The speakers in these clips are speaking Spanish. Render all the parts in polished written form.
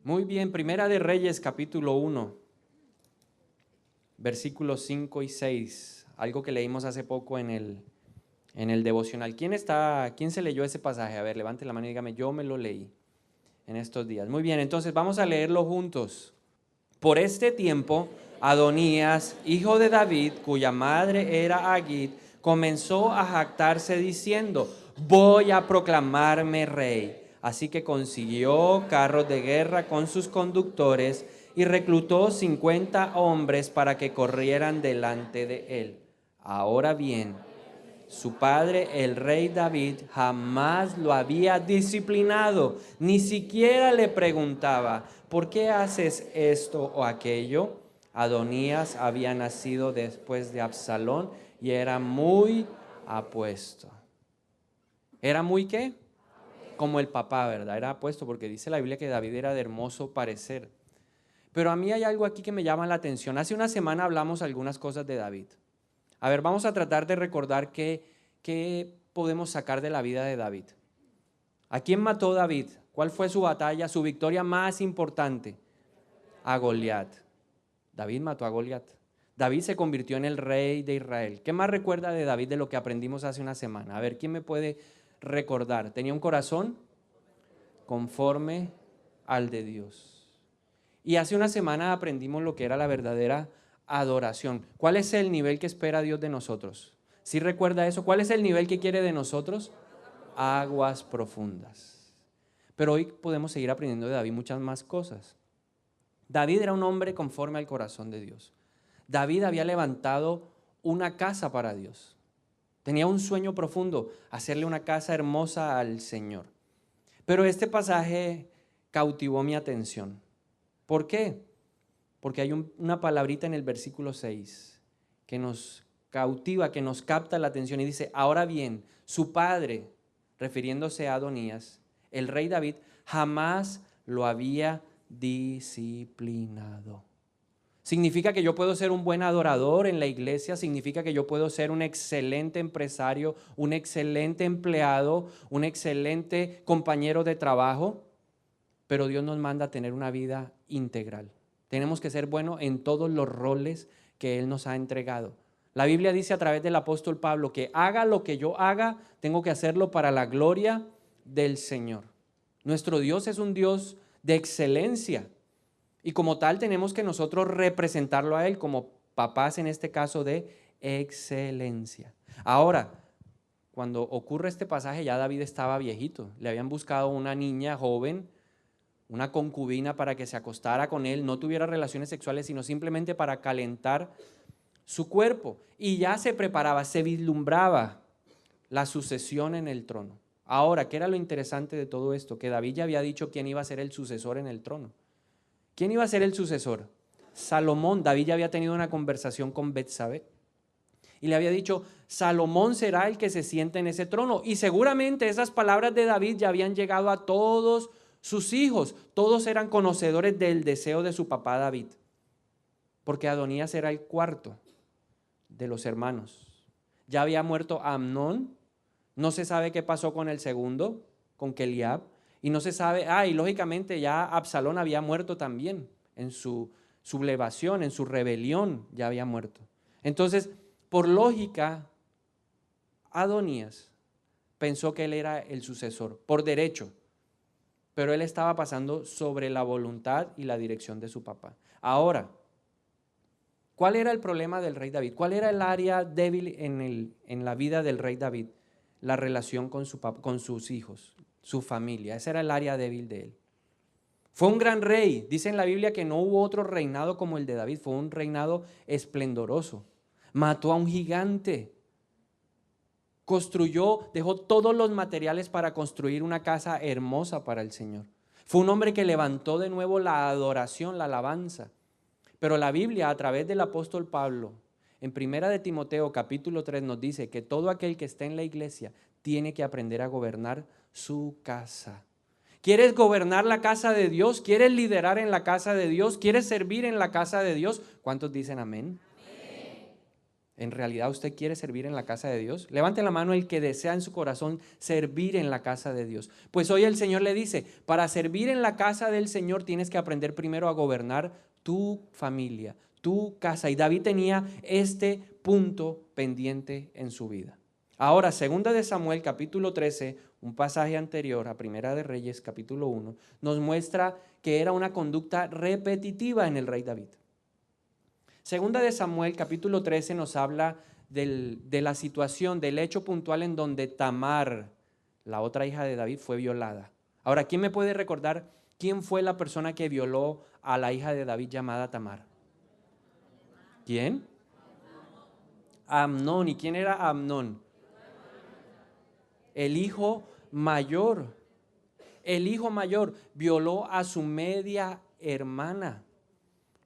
Muy bien, Primera de Reyes, capítulo 1, versículos 5 y 6, algo que leímos hace poco en el devocional. ¿Quién se leyó ese pasaje? A ver, levante la mano y dígame, yo me lo leí en estos días. Muy bien, entonces vamos a leerlo juntos. Por este tiempo, Adonías, hijo de David, cuya madre era Agit, comenzó a jactarse diciendo: voy a proclamarme rey. Así que consiguió carros de guerra con sus conductores y reclutó 50 hombres para que corrieran delante de él. Ahora bien, su padre, el rey David, jamás lo había disciplinado, ni siquiera le preguntaba: ¿por qué haces esto o aquello? Adonías había nacido después de Absalón y era muy apuesto. ¿Era muy qué? Como el papá, ¿verdad? Era apuesto porque dice la Biblia que David era de hermoso parecer. Pero a mí hay algo aquí que me llama la atención. Hace una semana hablamos algunas cosas de David. A ver, vamos a tratar de recordar qué podemos sacar de la vida de David. ¿A quién mató David? ¿Cuál fue su batalla, su victoria más importante? A Goliat. David mató a Goliat. David se convirtió en el rey de Israel. ¿Qué más recuerda de David de lo que aprendimos hace una semana? A ver, ¿quién me puede recordar? Tenía un corazón conforme al de Dios. Y hace una semana aprendimos lo que era la verdadera adoración. ¿Cuál es el nivel que espera Dios de nosotros? ¿Sí recuerda eso? ¿Cuál es el nivel que quiere de nosotros? Aguas profundas. Pero hoy podemos seguir aprendiendo de David muchas más cosas. David era un hombre conforme al corazón de Dios. David había levantado una casa para Dios. Tenía un sueño profundo, hacerle una casa hermosa al Señor. Pero este pasaje cautivó mi atención. ¿Por qué? Porque hay una palabrita en el versículo 6 que nos cautiva, que nos capta la atención y dice: ahora bien, su padre, refiriéndose a Adonías, el rey David, jamás lo había disciplinado. Significa que yo puedo ser un buen adorador en la iglesia, significa que yo puedo ser un excelente empresario, un excelente empleado, un excelente compañero de trabajo, pero Dios nos manda a tener una vida integral. Tenemos que ser buenos en todos los roles que Él nos ha entregado. La Biblia dice a través del apóstol Pablo que haga lo que yo haga, tengo que hacerlo para la gloria del Señor. Nuestro Dios es un Dios de excelencia y como tal tenemos que nosotros representarlo a Él como papás, en este caso, de excelencia. Ahora, cuando ocurre este pasaje, ya David estaba viejito. Le habían buscado una niña joven, una concubina, para que se acostara con él, no tuviera relaciones sexuales, sino simplemente para calentar su cuerpo. Y ya se preparaba, se vislumbraba la sucesión en el trono. Ahora, ¿qué era lo interesante de todo esto? Que David ya había dicho quién iba a ser el sucesor en el trono. ¿Quién iba a ser el sucesor? Salomón. David ya había tenido una conversación con Betsabé y le había dicho: Salomón será el que se siente en ese trono. Y seguramente esas palabras de David ya habían llegado a todos sus hijos. Todos eran conocedores del deseo de su papá David, porque Adonías era el cuarto de los hermanos. Ya había muerto Amnón, no se sabe qué pasó con el segundo, con Eliab, y no se sabe, y lógicamente ya Absalón había muerto también, en su sublevación, en su rebelión ya había muerto. Entonces, por lógica, Adonías pensó que él era el sucesor, por derecho, pero él estaba pasando sobre la voluntad y la dirección de su papá. Ahora, ¿cuál era el problema del rey David? ¿Cuál era el área débil en la vida del rey David? La relación con sus hijos, su familia. Esa era el área débil de él. Fue un gran rey. Dice en la Biblia que no hubo otro reinado como el de David. Fue un reinado esplendoroso. Mató a un gigante. Construyó, dejó todos los materiales para construir una casa hermosa para el Señor. Fue un hombre que levantó de nuevo la adoración, la alabanza. Pero la Biblia, a través del apóstol Pablo, en 1 de Timoteo capítulo 3 nos dice que todo aquel que está en la iglesia tiene que aprender a gobernar su casa. ¿Quieres gobernar la casa de Dios? ¿Quieres liderar en la casa de Dios? ¿Quieres servir en la casa de Dios? ¿Cuántos dicen amén? ¿En realidad usted quiere servir en la casa de Dios? Levante la mano el que desea en su corazón servir en la casa de Dios. Pues hoy el Señor le dice, para servir en la casa del Señor tienes que aprender primero a gobernar tu familia, tu casa. Y David tenía este punto pendiente en su vida. Ahora, segunda de Samuel, capítulo 13, un pasaje anterior a Primera de Reyes, capítulo 1, nos muestra que era una conducta repetitiva en el rey David. Segunda de Samuel, capítulo 13, nos habla de la situación, del hecho puntual en donde Tamar, la otra hija de David, fue violada. Ahora, ¿quién me puede recordar quién fue la persona que violó a la hija de David llamada Tamar? ¿Quién? Amnón. ¿Y quién era Amnón? El hijo mayor. El hijo mayor violó a su media hermana.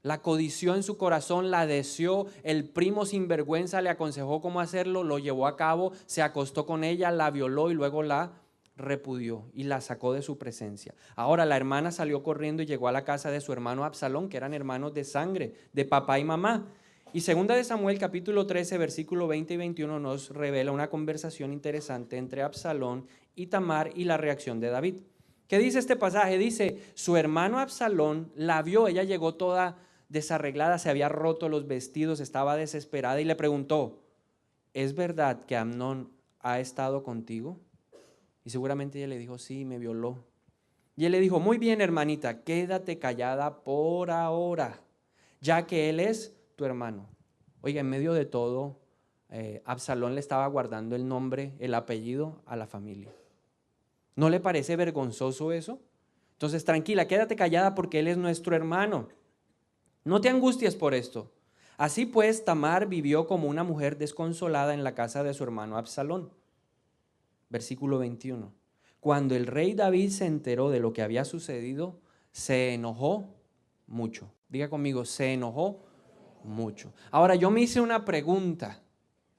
La codició en su corazón, la deseó, el primo sinvergüenza le aconsejó cómo hacerlo, lo llevó a cabo, se acostó con ella, la violó y luego la repudió y la sacó de su presencia. Ahora la hermana salió corriendo y llegó a la casa de su hermano Absalón, que eran hermanos de sangre, de papá y mamá. Y segunda de Samuel capítulo 13, versículo 20 y 21 nos revela una conversación interesante entre Absalón y Tamar y la reacción de David. ¿Qué dice este pasaje? Dice, su hermano Absalón la vio, ella llegó toda desarreglada, se había roto los vestidos, estaba desesperada y le preguntó, ¿es verdad que Amnón ha estado contigo? Y seguramente ella le dijo, sí, me violó. Y él le dijo, muy bien, hermanita, quédate callada por ahora, ya que él es tu hermano. Oiga, en medio de todo, Absalón le estaba guardando el nombre, el apellido a la familia. ¿No le parece vergonzoso eso? Entonces, tranquila, quédate callada porque él es nuestro hermano. No te angusties por esto. Así pues, Tamar vivió como una mujer desconsolada en la casa de su hermano Absalón. Versículo 21. Cuando el rey David se enteró de lo que había sucedido, se enojó mucho. Diga conmigo, se enojó mucho. Ahora, yo me hice una pregunta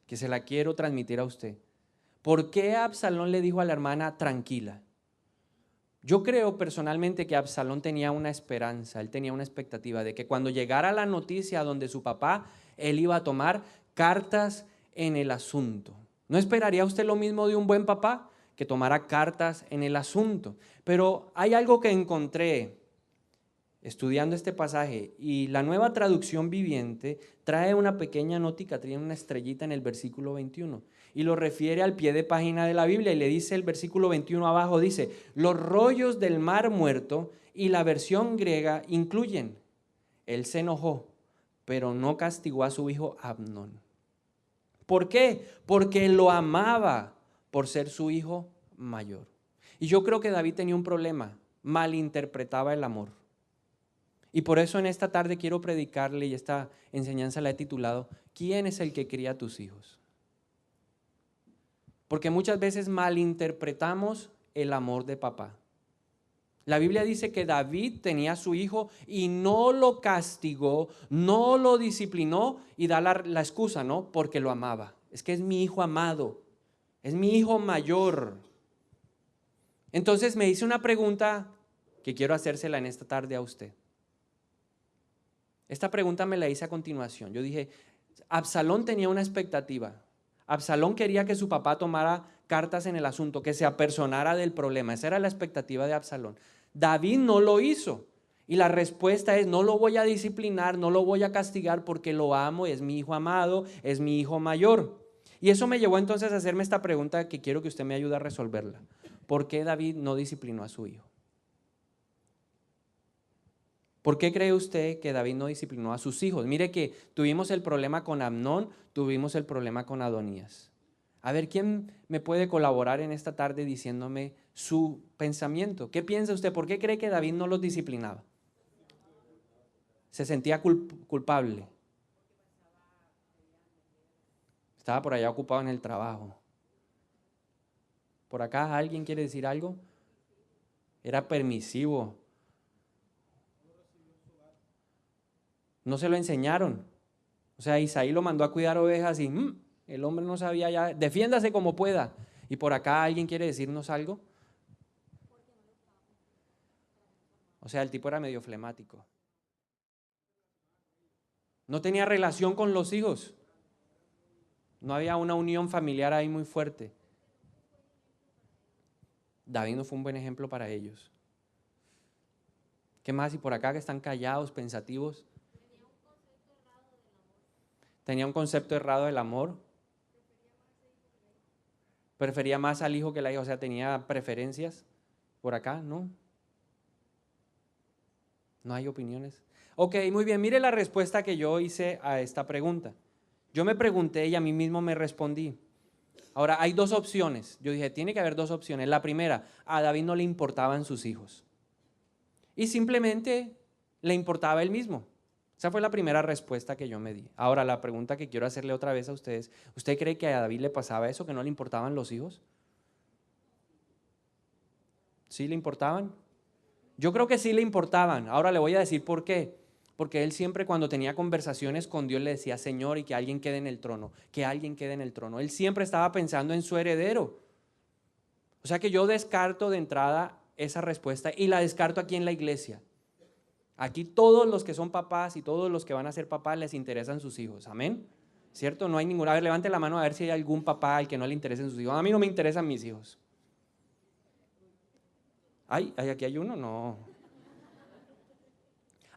que se la quiero transmitir a usted. ¿Por qué Absalón le dijo a la hermana tranquila? Yo creo personalmente que Absalón tenía una esperanza, él tenía una expectativa de que cuando llegara la noticia donde su papá, él iba a tomar cartas en el asunto. ¿No esperaría usted lo mismo de un buen papá? Que tomara cartas en el asunto. Pero hay algo que encontré estudiando este pasaje y la Nueva Traducción Viviente trae una pequeña notica, trae una estrellita en el versículo 21 y lo refiere al pie de página de la Biblia y le dice el versículo 21 abajo, dice, los rollos del mar muerto, y la versión griega incluyen, él se enojó, pero no castigó a su hijo Amnón. ¿Por qué? Porque lo amaba por ser su hijo mayor. Y yo creo que David tenía un problema, malinterpretaba el amor. Y por eso en esta tarde quiero predicarle, y esta enseñanza la he titulado, ¿quién es el que cría a tus hijos? Porque muchas veces malinterpretamos el amor de papá. La Biblia dice que David tenía a su hijo y no lo castigó, no lo disciplinó y da la excusa, ¿no? Porque lo amaba. Es que es mi hijo amado, es mi hijo mayor. Entonces me hice una pregunta que quiero hacérsela en esta tarde a usted. Esta pregunta me la hice a continuación. Yo dije, Absalón tenía una expectativa. Absalón quería que su papá tomara cartas en el asunto, que se apersonara del problema. Esa era la expectativa de Absalón. David no lo hizo. Y la respuesta es, no lo voy a disciplinar, no lo voy a castigar porque lo amo, es mi hijo amado, es mi hijo mayor. Y eso me llevó entonces a hacerme esta pregunta que quiero que usted me ayude a resolverla. ¿Por qué David no disciplinó a su hijo? ¿Por qué cree usted que David no disciplinó a sus hijos? Mire que tuvimos el problema con Amnón, tuvimos el problema con Adonías. A ver, ¿quién me puede colaborar en esta tarde diciéndome su pensamiento? ¿Qué piensa usted? ¿Por qué cree que David no los disciplinaba? Se sentía culpable. Estaba por allá ocupado en el trabajo. ¿Por acá alguien quiere decir algo? Era permisivo. No se lo enseñaron. O sea, Isaí lo mandó a cuidar ovejas y el hombre no sabía ya, defiéndase como pueda. ¿Y por acá alguien quiere decirnos algo? O sea, el tipo era medio flemático. No tenía relación con los hijos. No había una unión familiar ahí muy fuerte. David no fue un buen ejemplo para ellos. ¿Qué más? Y por acá que están callados, pensativos. Tenía un concepto errado del amor. Prefería más al hijo que la hija, o sea, tenía preferencias. Por acá, ¿no? No hay opiniones. Ok, muy bien, mire la respuesta que yo hice a esta pregunta. Yo me pregunté y a mí mismo me respondí. Ahora, hay dos opciones. Yo dije, tiene que haber dos opciones. La primera, a David no le importaban sus hijos. Y simplemente le importaba él mismo. Esa fue la primera respuesta que yo me di. Ahora, la pregunta que quiero hacerle otra vez a ustedes, ¿usted cree que a David le pasaba eso, que no le importaban los hijos? ¿Sí le importaban? Yo creo que sí le importaban. Ahora le voy a decir por qué. Porque él siempre cuando tenía conversaciones con Dios le decía, Señor, y que alguien quede en el trono, que alguien quede en el trono. Él siempre estaba pensando en su heredero. O sea que yo descarto de entrada esa respuesta y la descarto aquí en la iglesia. Aquí todos los que son papás y todos los que van a ser papás les interesan sus hijos. Amén. ¿Cierto? No hay ninguna. A ver, levante la mano a ver si hay algún papá al que no le interesen sus hijos. A mí no me interesan mis hijos. Ay, aquí hay uno, no.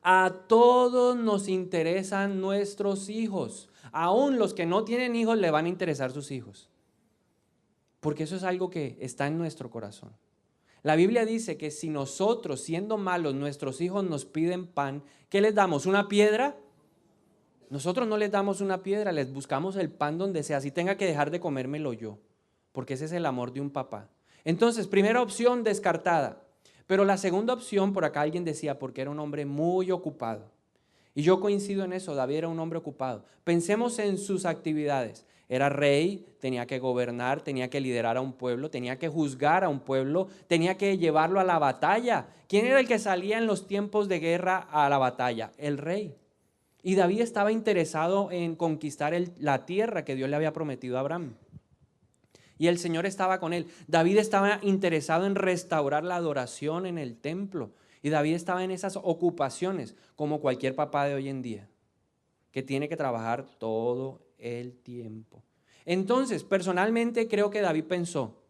A todos nos interesan nuestros hijos. Aún los que no tienen hijos le van a interesar sus hijos. Porque eso es algo que está en nuestro corazón. La Biblia dice que si nosotros, siendo malos, nuestros hijos nos piden pan, ¿qué les damos? ¿Una piedra? Nosotros no les damos una piedra, les buscamos el pan donde sea, si tenga que dejar de comérmelo yo, porque ese es el amor de un papá. Entonces, primera opción descartada. Pero la segunda opción, por acá alguien decía, porque era un hombre muy ocupado. Y yo coincido en eso, David era un hombre ocupado. Pensemos en sus actividades. Era rey, tenía que gobernar, tenía que liderar a un pueblo, tenía que juzgar a un pueblo, tenía que llevarlo a la batalla. ¿Quién era el que salía en los tiempos de guerra a la batalla? El rey. Y David estaba interesado en conquistar la tierra que Dios le había prometido a Abraham. Y el Señor estaba con él. David estaba interesado en restaurar la adoración en el templo. Y David estaba en esas ocupaciones, como cualquier papá de hoy en día, que tiene que trabajar todo el tiempo. Entonces, personalmente creo que David pensó,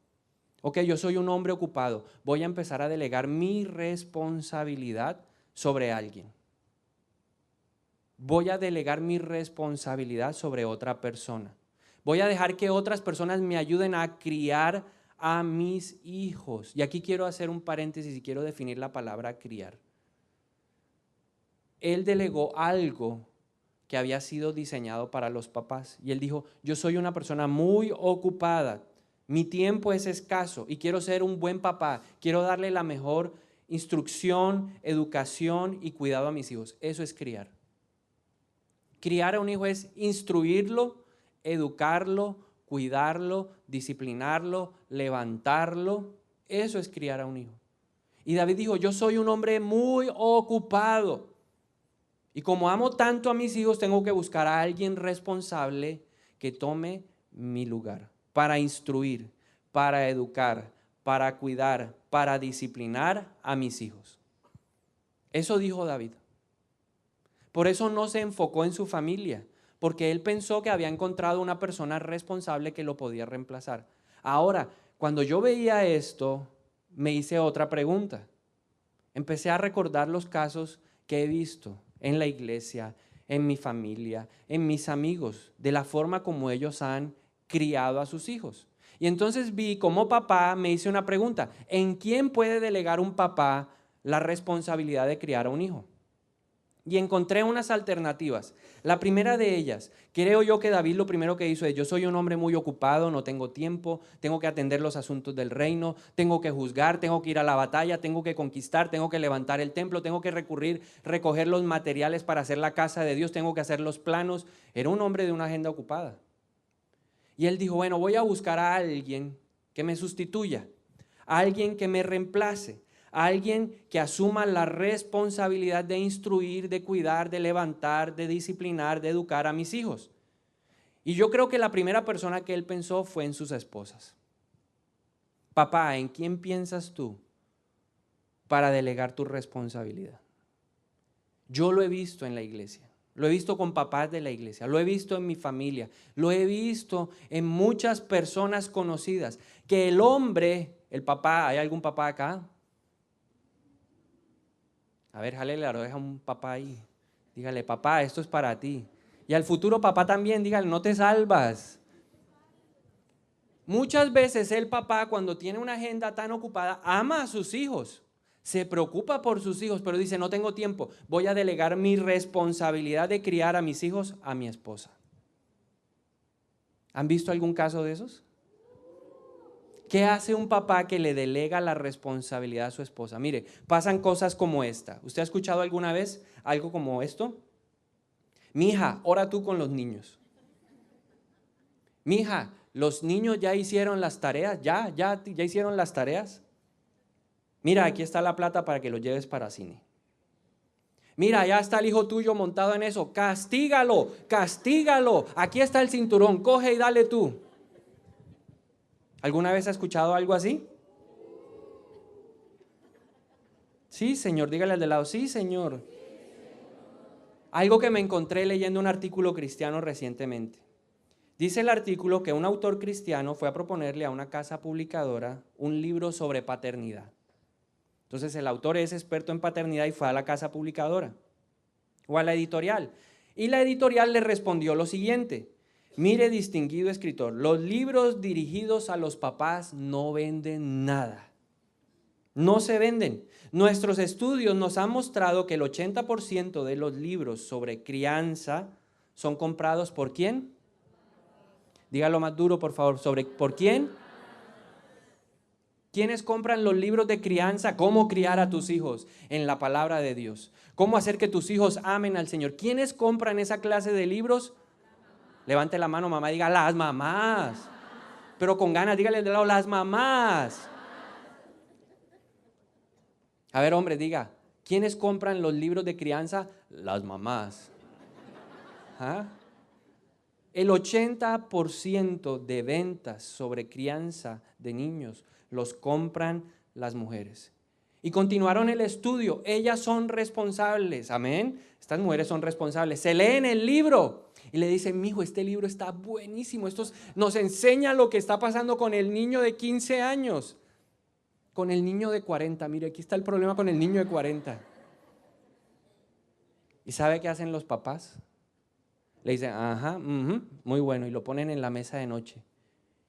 ok, yo soy un hombre ocupado, voy a empezar a delegar mi responsabilidad sobre alguien. Voy a delegar mi responsabilidad sobre otra persona. Voy a dejar que otras personas me ayuden a criar a mis hijos. Y aquí quiero hacer un paréntesis y quiero definir la palabra criar. Él delegó algo que había sido diseñado para los papás. Y él dijo, yo soy una persona muy ocupada, mi tiempo es escaso y quiero ser un buen papá. Quiero darle la mejor instrucción, educación y cuidado a mis hijos. Eso es criar. Criar a un hijo es instruirlo, educarlo, cuidarlo, disciplinarlo, levantarlo. Eso es criar a un hijo. Y David dijo, yo soy un hombre muy ocupado. Y como amo tanto a mis hijos, tengo que buscar a alguien responsable que tome mi lugar para instruir, para educar, para cuidar, para disciplinar a mis hijos. Eso dijo David. Por eso no se enfocó en su familia, porque él pensó que había encontrado una persona responsable que lo podía reemplazar. Ahora, cuando yo veía esto, me hice otra pregunta. Empecé a recordar los casos que he visto en la iglesia, en mi familia, en mis amigos, de la forma como ellos han criado a sus hijos. Y entonces vi como papá, me hice una pregunta, ¿en quién puede delegar un papá la responsabilidad de criar a un hijo? Y encontré unas alternativas. La primera de ellas, creo yo que David lo primero que hizo es, yo soy un hombre muy ocupado, no tengo tiempo, tengo que atender los asuntos del reino, tengo que juzgar, tengo que ir a la batalla, tengo que conquistar, tengo que levantar el templo, tengo que recoger los materiales para hacer la casa de Dios, tengo que hacer los planos. Era un hombre de una agenda ocupada. Y él dijo, bueno, voy a buscar a alguien que me sustituya, a alguien que me reemplace. Alguien que asuma la responsabilidad de instruir, de cuidar, de levantar, de disciplinar, de educar a mis hijos. Y yo creo que la primera persona que él pensó fue en sus esposas. Papá, ¿en quién piensas tú para delegar tu responsabilidad? Yo lo he visto en la iglesia. Lo he visto con papás de la iglesia, lo he visto en mi familia, lo he visto en muchas personas conocidas, que el hombre, el papá, ¿hay algún papá acá? A ver, jálele la oreja a un papá ahí. Dígale, papá, esto es para ti. Y al futuro papá también, dígale, no te salvas. Muchas veces el papá, cuando tiene una agenda tan ocupada, ama a sus hijos, se preocupa por sus hijos, pero dice, no tengo tiempo, voy a delegar mi responsabilidad de criar a mis hijos a mi esposa. ¿Han visto algún caso de esos? ¿Qué hace un papá que le delega la responsabilidad a su esposa? Mire, pasan cosas como esta. ¿Usted ha escuchado alguna vez algo como esto? Mija, ora tú con los niños. Mija, los niños ya hicieron las tareas, ya hicieron las tareas. Mira, aquí está la plata para que lo lleves para cine. Mira, ya está el hijo tuyo montado en eso. Castígalo, castígalo. Aquí está el cinturón, coge y dale tú. ¿Alguna vez ha escuchado algo así? Sí, señor, dígale al de lado, sí, señor. Algo que me encontré leyendo un artículo cristiano recientemente. Dice el artículo que un autor cristiano fue a proponerle a una casa publicadora un libro sobre paternidad. Entonces el autor es experto en paternidad y fue a la casa publicadora o a la editorial. Y la editorial le respondió lo siguiente: mire, distinguido escritor, los libros dirigidos a los papás no venden nada. No se venden. Nuestros estudios nos han mostrado que el 80% de los libros sobre crianza son comprados ¿por quién? Dígalo más duro, por favor. ¿Por quién? ¿Quiénes compran los libros de crianza? ¿Cómo criar a tus hijos en la palabra de Dios? ¿Cómo hacer que tus hijos amen al Señor? ¿Quiénes compran esa clase de libros? Levante la mano, mamá, diga las mamás. Pero con ganas, dígale de lado, las mamás. A ver, hombre, diga, ¿quiénes compran los libros de crianza? Las mamás. ¿Ah? El 80% de ventas sobre crianza de niños los compran las mujeres. Y continuaron el estudio, ellas son responsables, amén. Estas mujeres son responsables, se leen el libro y le dicen, mijo, este libro está buenísimo, esto nos enseña lo que está pasando con el niño de 15 años, con el niño de 40, mire, aquí está el problema con el niño de 40. ¿Y sabe qué hacen los papás? Le dicen, ajá, muy bueno, y lo ponen en la mesa de noche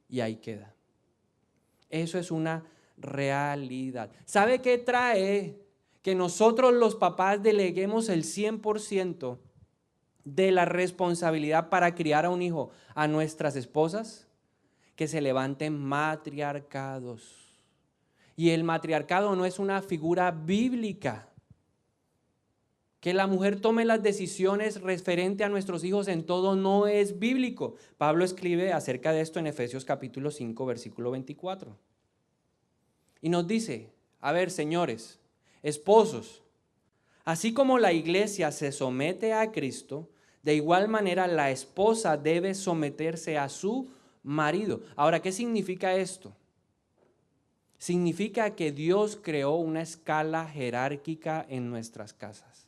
y ahí queda. Eso es una realidad. ¿Sabe qué trae? Que nosotros los papás deleguemos el 100% de la responsabilidad para criar a un hijo a nuestras esposas, que se levanten matriarcados. Y el matriarcado no es una figura bíblica. Que la mujer tome las decisiones referente a nuestros hijos en todo no es bíblico. Pablo escribe acerca de esto en Efesios capítulo 5, versículo 24. Y nos dice, a ver, señores, esposos, así como la iglesia se somete a Cristo, de igual manera la esposa debe someterse a su marido. Ahora, ¿qué significa esto? Significa que Dios creó una escala jerárquica en nuestras casas.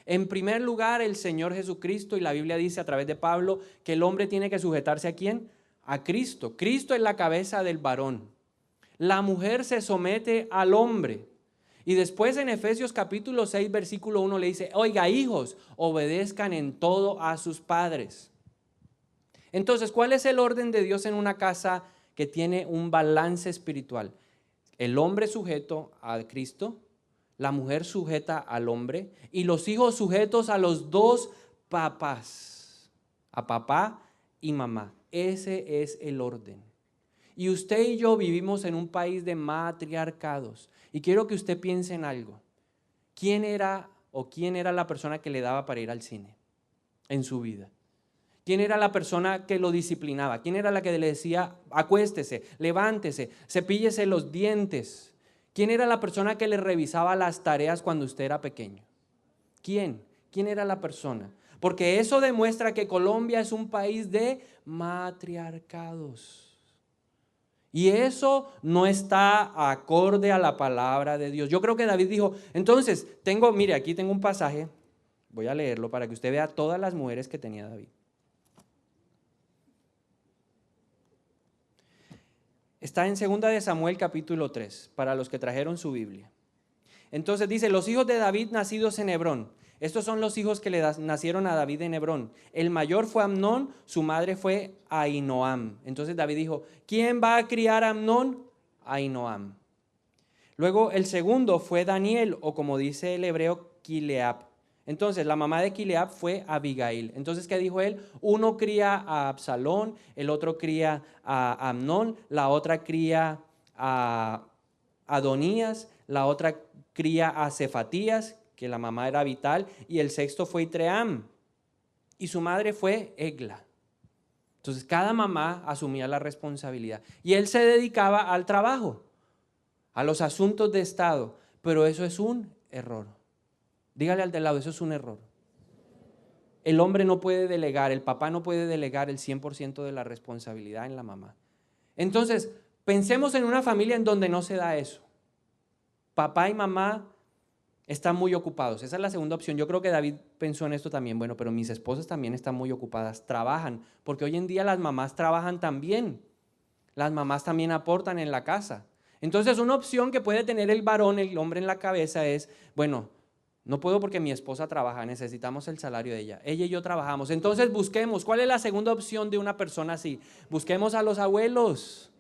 En primer lugar, el Señor Jesucristo, y la Biblia dice a través de Pablo que el hombre tiene que sujetarse ¿a quién? A Cristo. Cristo es la cabeza del varón. La mujer se somete al hombre. Y después en Efesios capítulo 6, versículo 1 le dice, oiga, hijos, obedezcan en todo a sus padres. Entonces, ¿cuál es el orden de Dios en una casa que tiene un balance espiritual? El hombre sujeto a Cristo, la mujer sujeta al hombre y los hijos sujetos a los dos papás, a papá y mamá. Ese es el orden. Y usted y yo vivimos en un país de matriarcados. Y quiero que usted piense en algo. ¿Quién era la persona que le daba para ir al cine en su vida? ¿Quién era la persona que lo disciplinaba? ¿Quién era la que le decía, acuéstese, levántese, cepíllese los dientes? ¿Quién era la persona que le revisaba las tareas cuando usted era pequeño? ¿Quién? ¿Quién era la persona? Porque eso demuestra que Colombia es un país de matriarcados. Y eso no está acorde a la palabra de Dios. Yo creo que David dijo, entonces, mire, aquí tengo un pasaje Voy a leerlo para que usted vea todas las mujeres que tenía David. Está en 2 de Samuel capítulo 3, para los que trajeron su Biblia. Entonces dice, los hijos de David nacidos en Hebrón. Estos son los hijos que le nacieron a David en Hebrón. El mayor fue Amnón, su madre fue Ahinoam. Entonces David dijo, ¿quién va a criar a Amnón? Ahinoam. Luego el segundo fue Daniel, o como dice el hebreo, Kileab. Entonces la mamá de Kileab fue Abigail. Entonces, ¿qué dijo él? Uno cría a Absalón, el otro cría a Amnón, la otra cría a Adonías, la otra cría a Cefatías, que la mamá era Abital, y el sexto fue Itream, y su madre fue Egla. Entonces cada mamá asumía la responsabilidad, y él se dedicaba al trabajo, a los asuntos de Estado, pero eso es un error. Dígale al de lado, eso es un error. El hombre no puede delegar, el papá no puede delegar el 100% de la responsabilidad en la mamá. Entonces, pensemos en una familia en donde no se da eso. Papá y mamá están muy ocupados. Esa es la segunda opción. Yo creo que David pensó en esto también. Bueno, pero mis esposas también están muy ocupadas, trabajan, porque hoy en día las mamás trabajan también. Las mamás también aportan en la casa. Entonces, una opción que puede tener el varón, el hombre en la cabeza es, bueno, no puedo porque mi esposa trabaja, necesitamos el salario de ella. Ella y yo trabajamos. Entonces busquemos, ¿cuál es la segunda opción de una persona así? Busquemos a los abuelos.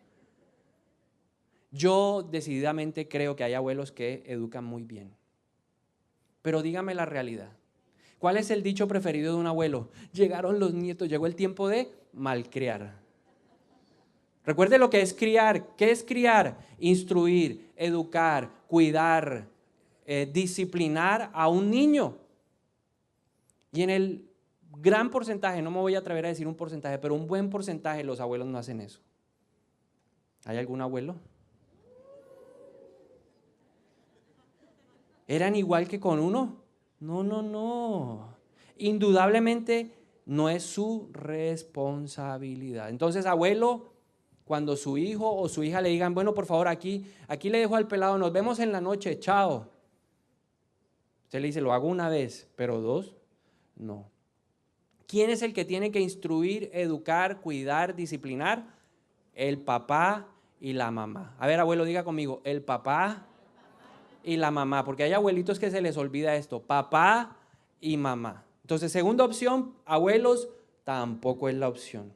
Yo decididamente creo que hay abuelos que educan muy bien. Pero dígame la realidad. ¿Cuál es el dicho preferido de un abuelo? Llegaron los nietos, llegó el tiempo de malcriar. Recuerde lo que es criar. ¿Qué es criar? Instruir, educar, cuidar, disciplinar a un niño. Y en el gran porcentaje, no me voy a atrever a decir un porcentaje, pero un buen porcentaje los abuelos no hacen eso. ¿Hay algún abuelo? ¿Eran igual que con uno? No, no, no. Indudablemente no es su responsabilidad. Entonces, abuelo, cuando su hijo o su hija le digan, bueno, por favor, aquí le dejo al pelado, nos vemos en la noche, chao. Usted le dice, lo hago una vez, pero dos, no. ¿Quién es el que tiene que instruir, educar, cuidar, disciplinar? El papá y la mamá. A ver, abuelo, diga conmigo, el papá y la mamá, porque hay abuelitos que se les olvida esto, papá y mamá. Entonces, segunda opción, abuelos, tampoco es la opción.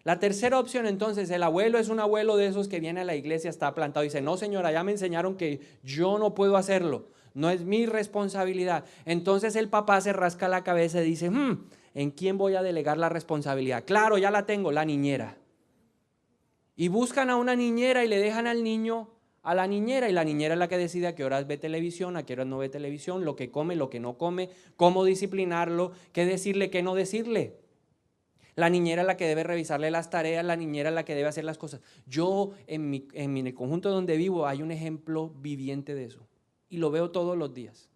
La tercera opción, entonces, el abuelo es un abuelo de esos que viene a la iglesia, está plantado y dice, no señora, ya me enseñaron que yo no puedo hacerlo, no es mi responsabilidad. Entonces el papá se rasca la cabeza y dice, ¿en quién voy a delegar la responsabilidad? Claro, ya la tengo, la niñera. Y buscan a una niñera y le dejan al niño a la niñera, y la niñera es la que decide a qué horas ve televisión, a qué horas no ve televisión, lo que come, lo que no come, cómo disciplinarlo, qué decirle, qué no decirle. La niñera es la que debe revisarle las tareas, la niñera es la que debe hacer las cosas. Yo en el conjunto donde vivo hay un ejemplo viviente de eso y lo veo todos los días.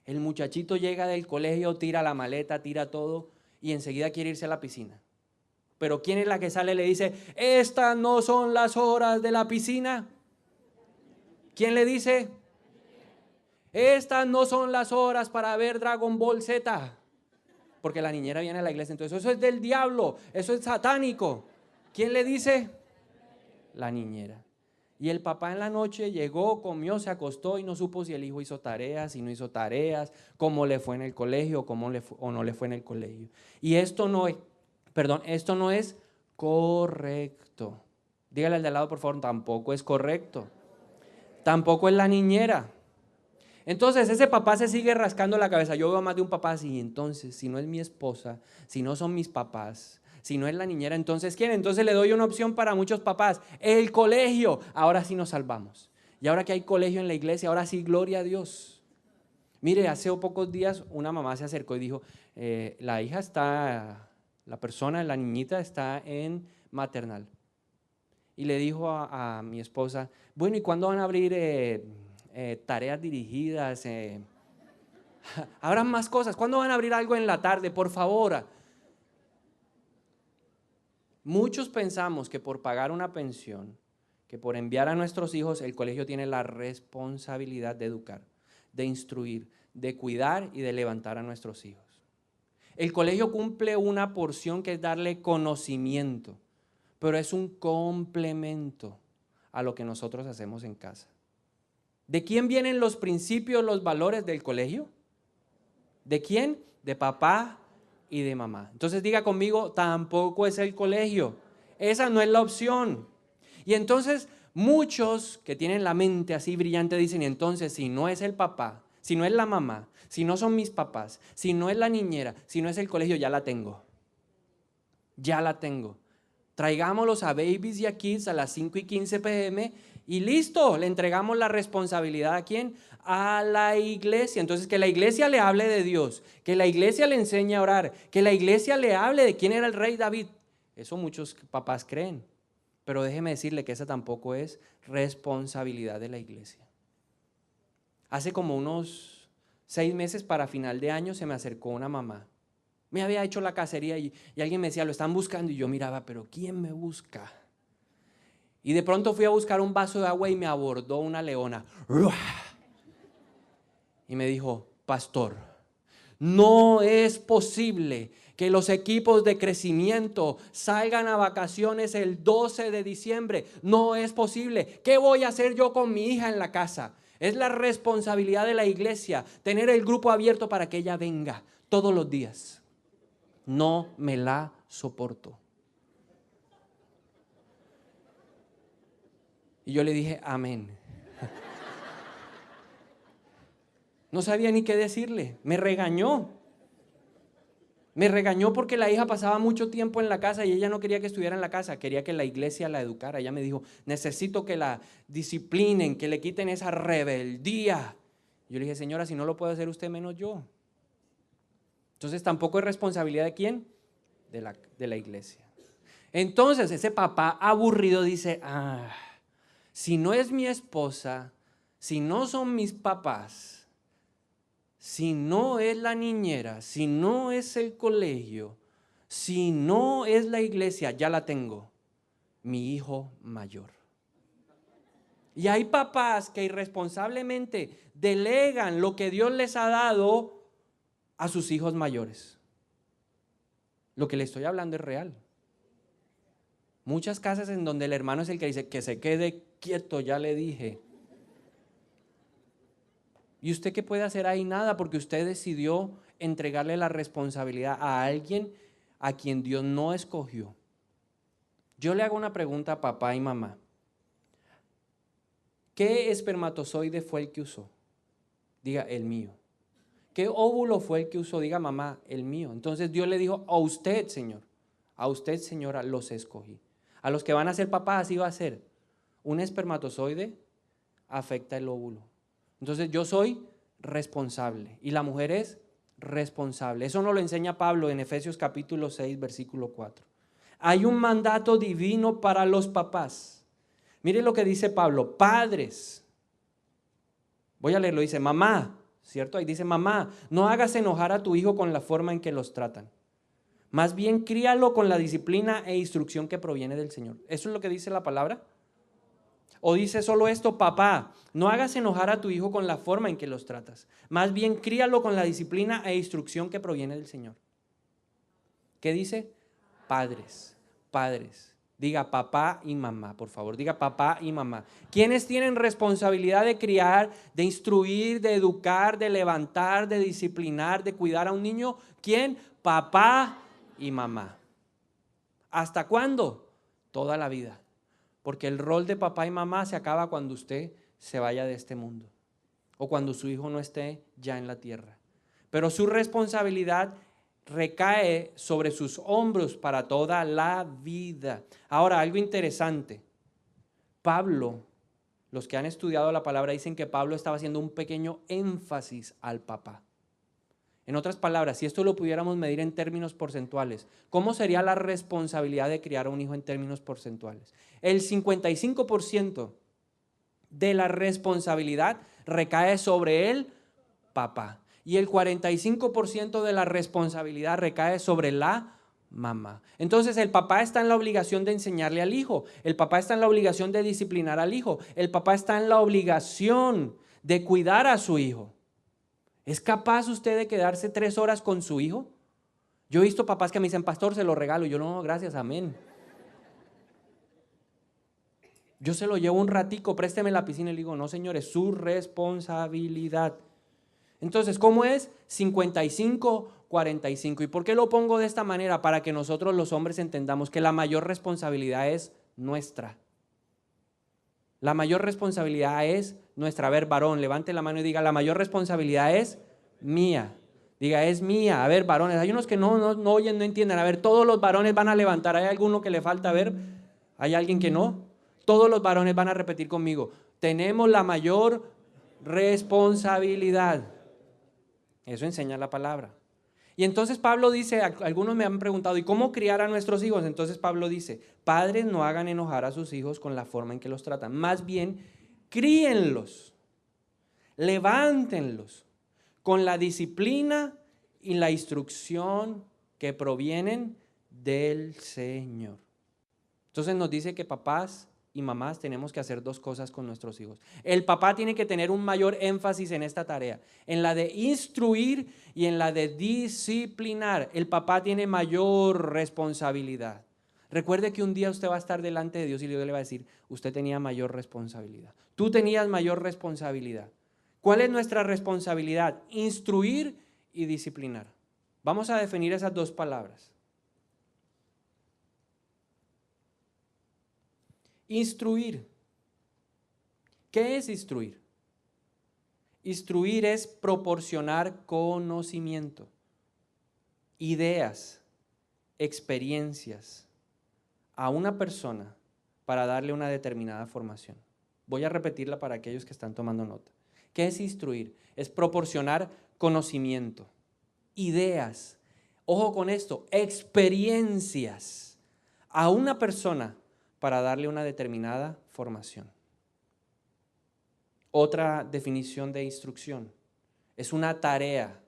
El muchachito llega del colegio, tira la maleta, tira todo y enseguida quiere irse a la piscina. Pero ¿quién es la que sale y le dice, estas no son las horas de la piscina? ¿Quién le dice? Estas no son las horas para ver Dragon Ball Z. Porque la niñera viene a la iglesia, entonces eso es del diablo, eso es satánico. ¿Quién le dice? La niñera. Y el papá en la noche llegó, comió, se acostó y no supo si el hijo hizo tareas, si no hizo tareas, cómo le fue en el colegio, o no le fue en el colegio. Y esto no es correcto. Dígale al de al lado, por favor, tampoco es correcto. Tampoco es la niñera. Entonces ese papá se sigue rascando la cabeza. Yo veo más de un papá así. Entonces, si no es mi esposa, si no son mis papás, si no es la niñera, entonces ¿quién? Entonces le doy una opción para muchos papás. El colegio. Ahora sí nos salvamos. Y ahora que hay colegio en la iglesia, ahora sí, gloria a Dios. Mire, hace pocos días una mamá se acercó y dijo, la hija está, la persona, la niñita está en maternal. Y le dijo a mi esposa, bueno, ¿y cuándo van a abrir tareas dirigidas? Habrán más cosas. ¿Cuándo van a abrir algo en la tarde? Por favor. Muchos pensamos que por pagar una pensión, que por enviar a nuestros hijos, el colegio tiene la responsabilidad de educar, de instruir, de cuidar y de levantar a nuestros hijos. El colegio cumple una porción que es darle conocimiento, pero es un complemento a lo que nosotros hacemos en casa. ¿De quién vienen los principios, los valores del colegio? ¿De quién? De papá y de mamá. Entonces diga conmigo, tampoco es el colegio. Esa no es la opción. Y entonces muchos que tienen la mente así brillante dicen, y entonces si no es el papá, si no es la mamá, si no son mis papás, si no es la niñera, si no es el colegio, ya la tengo. Ya la tengo. Traigámoslos a Babies y a Kids a las 5:15 p.m. y listo, le entregamos la responsabilidad ¿a quién? A la iglesia. Entonces que la iglesia le hable de Dios, que la iglesia le enseñe a orar, que la iglesia le hable de quién era el rey David. Eso muchos papás creen, pero déjeme decirle que esa tampoco es responsabilidad de la iglesia. Hace como unos 6 meses para final de año se me acercó una mamá. Me había hecho la cacería y alguien me decía, lo están buscando. Y yo miraba, pero ¿quién me busca? Y de pronto fui a buscar un vaso de agua y me abordó una leona. Y me dijo, pastor, no es posible que los equipos de crecimiento salgan a vacaciones el 12 de diciembre. No es posible. ¿Qué voy a hacer yo con mi hija en la casa? Es la responsabilidad de la iglesia tener el grupo abierto para que ella venga todos los días. No me la soporto. Y yo le dije, amén. No sabía ni qué decirle. Me regañó. Me regañó porque la hija pasaba mucho tiempo en la casa y ella no quería que estuviera en la casa, quería que la iglesia la educara. Ella me dijo, necesito que la disciplinen, que le quiten esa rebeldía. Yo le dije, señora, si no lo puede hacer usted, menos yo. Entonces tampoco es responsabilidad de quién, de la iglesia. Entonces ese papá aburrido dice, si no es mi esposa, si no son mis papás, si no es la niñera, si no es el colegio, si no es la iglesia, ya la tengo, mi hijo mayor. Y hay papás que irresponsablemente delegan lo que Dios les ha dado a sus hijos mayores. Lo que le estoy hablando es real. Muchas casas en donde el hermano es el que dice que se quede quieto, ya le dije. ¿Y usted qué puede hacer ahí? Nada, porque usted decidió entregarle la responsabilidad a alguien a quien Dios no escogió. Yo le hago una pregunta a papá y mamá. ¿Qué espermatozoide fue el que usó? Diga, el mío. ¿Qué óvulo fue el que usó? Diga, mamá, el mío. Entonces Dios le dijo, a usted, Señor, a usted, señora, los escogí. A los que van a ser papás así va a ser. Un espermatozoide afecta el óvulo. Entonces yo soy responsable y la mujer es responsable. Eso nos lo enseña Pablo en Efesios capítulo 6, versículo 4. Hay un mandato divino para los papás. Mire lo que dice Pablo, padres. Voy a leerlo, dice, mamá, ¿cierto? Ahí dice, mamá, no hagas enojar a tu hijo con la forma en que los tratan. Más bien críalo con la disciplina e instrucción que proviene del Señor. ¿Eso es lo que dice la palabra? ¿O dice solo esto, papá, no hagas enojar a tu hijo con la forma en que los tratas? Más bien críalo con la disciplina e instrucción que proviene del Señor. ¿Qué dice? Padres, padres. Diga papá y mamá, por favor, diga papá y mamá. ¿Quiénes tienen responsabilidad de criar, de instruir, de educar, de levantar, de disciplinar, de cuidar a un niño? ¿Quién? Papá y mamá. ¿Hasta cuándo? Toda la vida. Porque el rol de papá y mamá se acaba cuando usted se vaya de este mundo o cuando su hijo no esté ya en la tierra. Pero su responsabilidad recae sobre sus hombros para toda la vida. Ahora, algo interesante. Pablo, los que han estudiado la palabra dicen que Pablo estaba haciendo un pequeño énfasis al papá. En otras palabras, si esto lo pudiéramos medir en términos porcentuales, ¿cómo sería la responsabilidad de criar a un hijo en términos porcentuales? El 55% de la responsabilidad recae sobre el papá y el 45% de la responsabilidad recae sobre la mamá. Entonces el papá está en la obligación de enseñarle al hijo, el papá está en la obligación de disciplinar al hijo, el papá está en la obligación de cuidar a su hijo. ¿Es capaz usted de quedarse 3 horas con su hijo? Yo he visto papás que me dicen, pastor, se lo regalo. Y yo, no, gracias, amén. Yo se lo llevo un ratico, présteme la piscina. Y le digo, no, señor, es su responsabilidad. Entonces, ¿cómo es? 55, 45. ¿Y por qué lo pongo de esta manera? Para que nosotros los hombres entendamos que la mayor responsabilidad es nuestra. La mayor responsabilidad es nuestra. A ver, varón, levante la mano y diga, la mayor responsabilidad es mía. Diga, es mía. A ver, varones, hay unos que no oyen, no entienden. A ver, todos los varones van a levantar. ¿Hay alguno que le falta? A ver, ¿hay alguien que no? Todos los varones van a repetir conmigo. Tenemos la mayor responsabilidad. Eso enseña la palabra. Y entonces Pablo dice, algunos me han preguntado, ¿y cómo criar a nuestros hijos? Entonces Pablo dice, padres, no hagan enojar a sus hijos con la forma en que los tratan. Más bien, críenlos, levántenlos con la disciplina y la instrucción que provienen del Señor. Entonces nos dice que papás y mamás tenemos que hacer 2 cosas con nuestros hijos. El papá tiene que tener un mayor énfasis en esta tarea, en la de instruir y en la de disciplinar. El papá tiene mayor responsabilidad. Recuerde que un día usted va a estar delante de Dios y Dios le va a decir, usted tenía mayor responsabilidad. Tú tenías mayor responsabilidad. ¿Cuál es nuestra responsabilidad? Instruir y disciplinar. Vamos a definir esas 2 palabras. Instruir. ¿Qué es instruir? Instruir es proporcionar conocimiento, ideas, experiencias a una persona para darle una determinada formación. Voy a repetirla para aquellos que están tomando nota. ¿Qué es instruir? Es proporcionar conocimiento, ideas, ojo con esto, experiencias a una persona para darle una determinada formación. Otra definición de instrucción es una tarea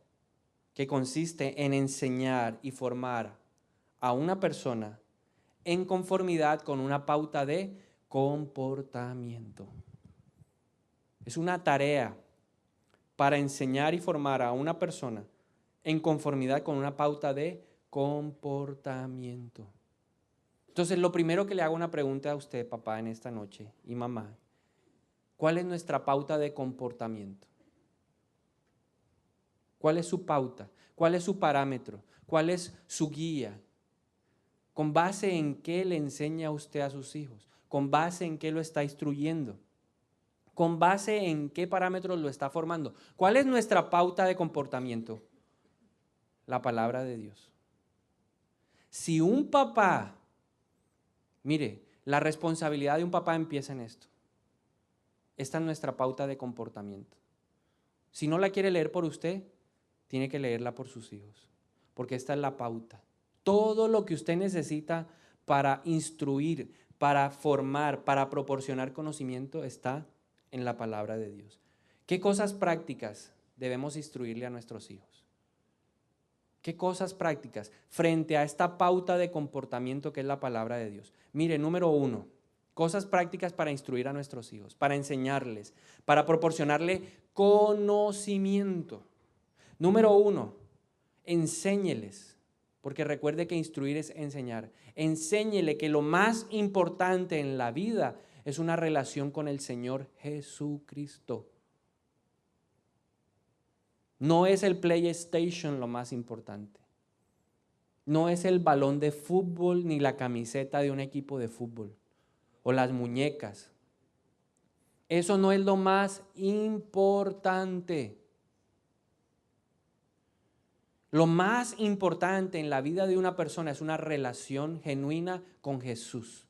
que consiste en enseñar y formar a una persona en conformidad con una pauta de comportamiento. Es una tarea para enseñar y formar a una persona en conformidad con una pauta de comportamiento. Entonces, lo primero que le hago una pregunta a usted, papá, en esta noche, y mamá, ¿cuál es nuestra pauta de comportamiento? ¿Cuál es su pauta? ¿Cuál es su parámetro? ¿Cuál es su guía? ¿Con base en qué le enseña usted a sus hijos? ¿Con base en qué lo está instruyendo? ¿Con base en qué parámetros lo está formando? ¿Cuál es nuestra pauta de comportamiento? La palabra de Dios. Si un papá, mire, la responsabilidad de un papá empieza en esto. Esta es nuestra pauta de comportamiento. Si no la quiere leer por usted, tiene que leerla por sus hijos, porque esta es la pauta. Todo lo que usted necesita para instruir, para formar, para proporcionar conocimiento está en la palabra de Dios. ¿Qué cosas prácticas debemos instruirle a nuestros hijos? ¿Qué cosas prácticas frente a esta pauta de comportamiento que es la palabra de Dios? Mire, número 1, cosas prácticas para instruir a nuestros hijos, para enseñarles, para proporcionarle conocimiento. Número 1, enséñeles, porque recuerde que instruir es enseñar. Enséñele que lo más importante en la vida es una relación con el Señor Jesucristo. No es el PlayStation lo más importante. No es el balón de fútbol ni la camiseta de un equipo de fútbol o las muñecas. Eso no es lo más importante. Lo más importante en la vida de una persona es una relación genuina con Jesús,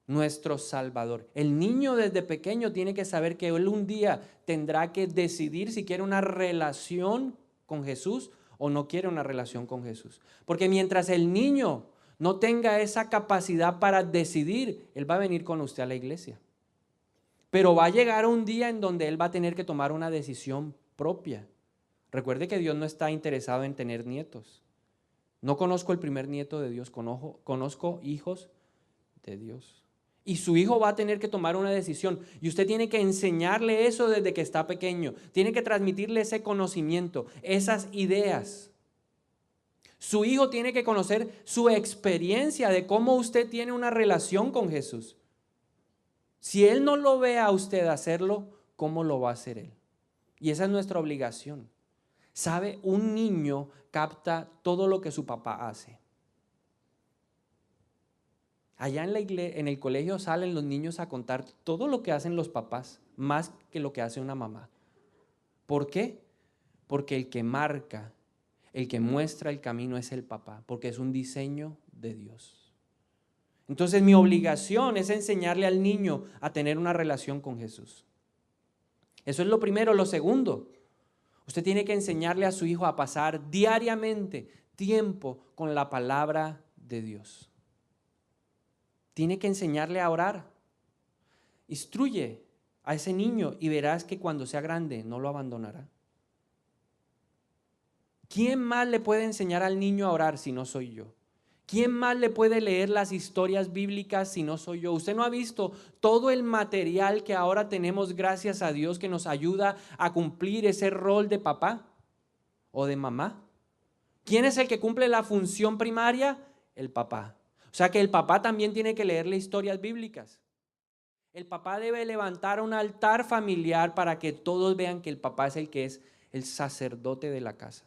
nuestro Salvador. El niño desde pequeño tiene que saber que él un día tendrá que decidir si quiere una relación con Jesús o no quiere una relación con Jesús. Porque mientras el niño no tenga esa capacidad para decidir, él va a venir con usted a la iglesia. Pero va a llegar un día en donde él va a tener que tomar una decisión propia. Recuerde que Dios no está interesado en tener nietos. No conozco el primer nieto de Dios, conozco hijos de Dios. Y su hijo va a tener que tomar una decisión. Y usted tiene que enseñarle eso desde que está pequeño. Tiene que transmitirle ese conocimiento, esas ideas. Su hijo tiene que conocer su experiencia de cómo usted tiene una relación con Jesús. Si él no lo ve a usted hacerlo, ¿cómo lo va a hacer él? Y esa es nuestra obligación. ¿Sabe? Un niño capta todo lo que su papá hace. Allá en el colegio salen los niños a contar todo lo que hacen los papás, más que lo que hace una mamá. ¿Por qué? Porque el que marca, el que muestra el camino es el papá, porque es un diseño de Dios. Entonces mi obligación es enseñarle al niño a tener una relación con Jesús. Eso es lo primero. Lo segundo, usted tiene que enseñarle a su hijo a pasar diariamente tiempo con la palabra de Dios. Tiene que enseñarle a orar. Instruye a ese niño y verás que cuando sea grande no lo abandonará. ¿Quién más le puede enseñar al niño a orar si no soy yo? ¿Quién más le puede leer las historias bíblicas si no soy yo? ¿Usted no ha visto todo el material que ahora tenemos, gracias a Dios, que nos ayuda a cumplir ese rol de papá o de mamá? ¿Quién es el que cumple la función primaria? El papá. O sea que el papá también tiene que leerle historias bíblicas. El papá debe levantar un altar familiar para que todos vean que el papá es el que es el sacerdote de la casa.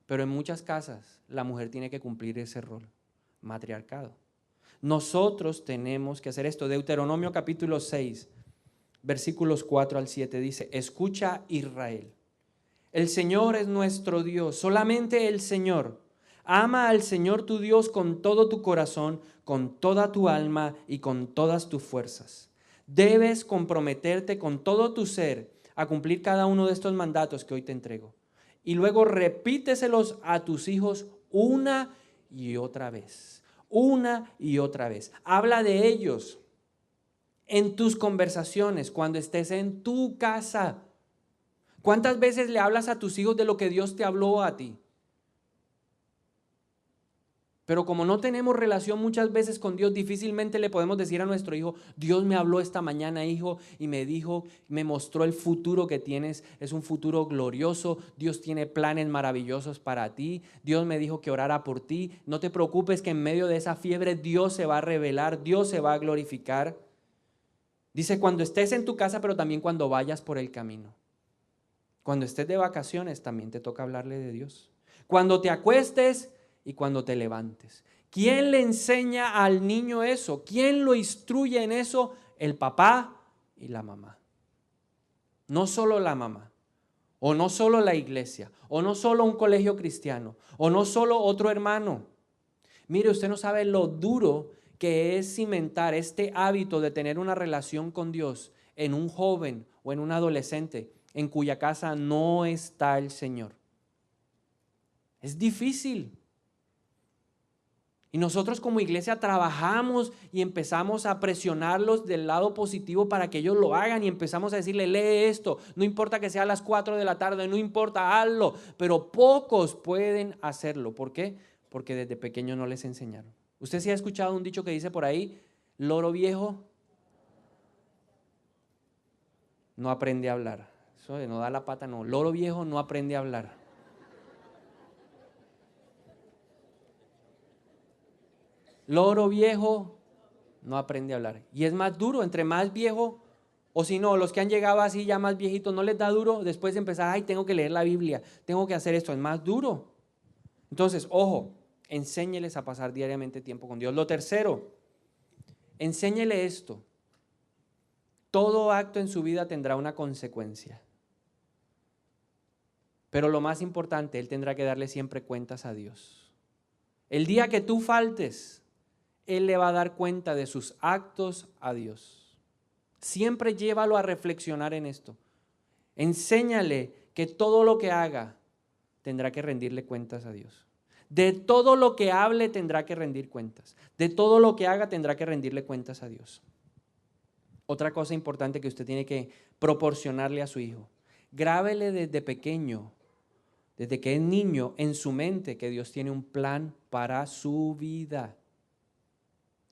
Pero en muchas casas la mujer tiene que cumplir ese rol, matriarcado. Nosotros tenemos que hacer esto. Deuteronomio capítulo 6, versículos 4 al 7 dice: escucha, Israel, el Señor es nuestro Dios, solamente el Señor. Ama al Señor tu Dios con todo tu corazón, con toda tu alma y con todas tus fuerzas. Debes comprometerte con todo tu ser a cumplir cada uno de estos mandatos que hoy te entrego. Y luego repíteselos a tus hijos una y otra vez. Una y otra vez. Habla de ellos en tus conversaciones, cuando estés en tu casa. ¿Cuántas veces le hablas a tus hijos de lo que Dios te habló a ti? Pero como no tenemos relación muchas veces con Dios, difícilmente le podemos decir a nuestro hijo: Dios me habló esta mañana, hijo, y me dijo, me mostró el futuro que tienes. Es un futuro glorioso. Dios tiene planes maravillosos para ti. Dios me dijo que orara por ti. No te preocupes, que en medio de esa fiebre Dios se va a revelar, Dios se va a glorificar. Dice: cuando estés en tu casa, pero también cuando vayas por el camino. Cuando estés de vacaciones, también te toca hablarle de Dios. Cuando te acuestes y cuando te levantes. ¿Quién le enseña al niño eso? ¿Quién lo instruye en eso? El papá y la mamá. No solo la mamá, o no solo la iglesia, o no solo un colegio cristiano, o no solo otro hermano. Mire, usted no sabe lo duro que es cimentar este hábito de tener una relación con Dios en un joven o en un adolescente en cuya casa no está el Señor. Es difícil. Y nosotros como iglesia trabajamos y empezamos a presionarlos del lado positivo para que ellos lo hagan, y empezamos a decirle: lee esto, no importa que sea a las 4 de la tarde, no importa, hazlo. Pero pocos pueden hacerlo. ¿Por qué? Porque desde pequeño no les enseñaron. ¿Usted sí ha escuchado un dicho que dice por ahí: loro viejo no aprende a hablar? Eso de no da la pata, no. Loro viejo no aprende a hablar. Loro viejo no aprende a hablar. Y es más duro, entre más viejo, o si no, los que han llegado así ya más viejitos, no les da duro después de empezar: ay, tengo que leer la Biblia, tengo que hacer esto. Es más duro. Entonces, ojo, enséñeles a pasar diariamente tiempo con Dios. Lo tercero, enséñele esto: todo acto en su vida tendrá una consecuencia. Pero lo más importante, él tendrá que darle siempre cuentas a Dios. El día que tú faltes, él le va a dar cuenta de sus actos a Dios. Siempre llévalo a reflexionar en esto. Enséñale que todo lo que haga tendrá que rendirle cuentas a Dios. De todo lo que hable tendrá que rendir cuentas. De todo lo que haga tendrá que rendirle cuentas a Dios. Otra cosa importante que usted tiene que proporcionarle a su hijo: grábele desde pequeño, desde que es niño, en su mente que Dios tiene un plan para su vida.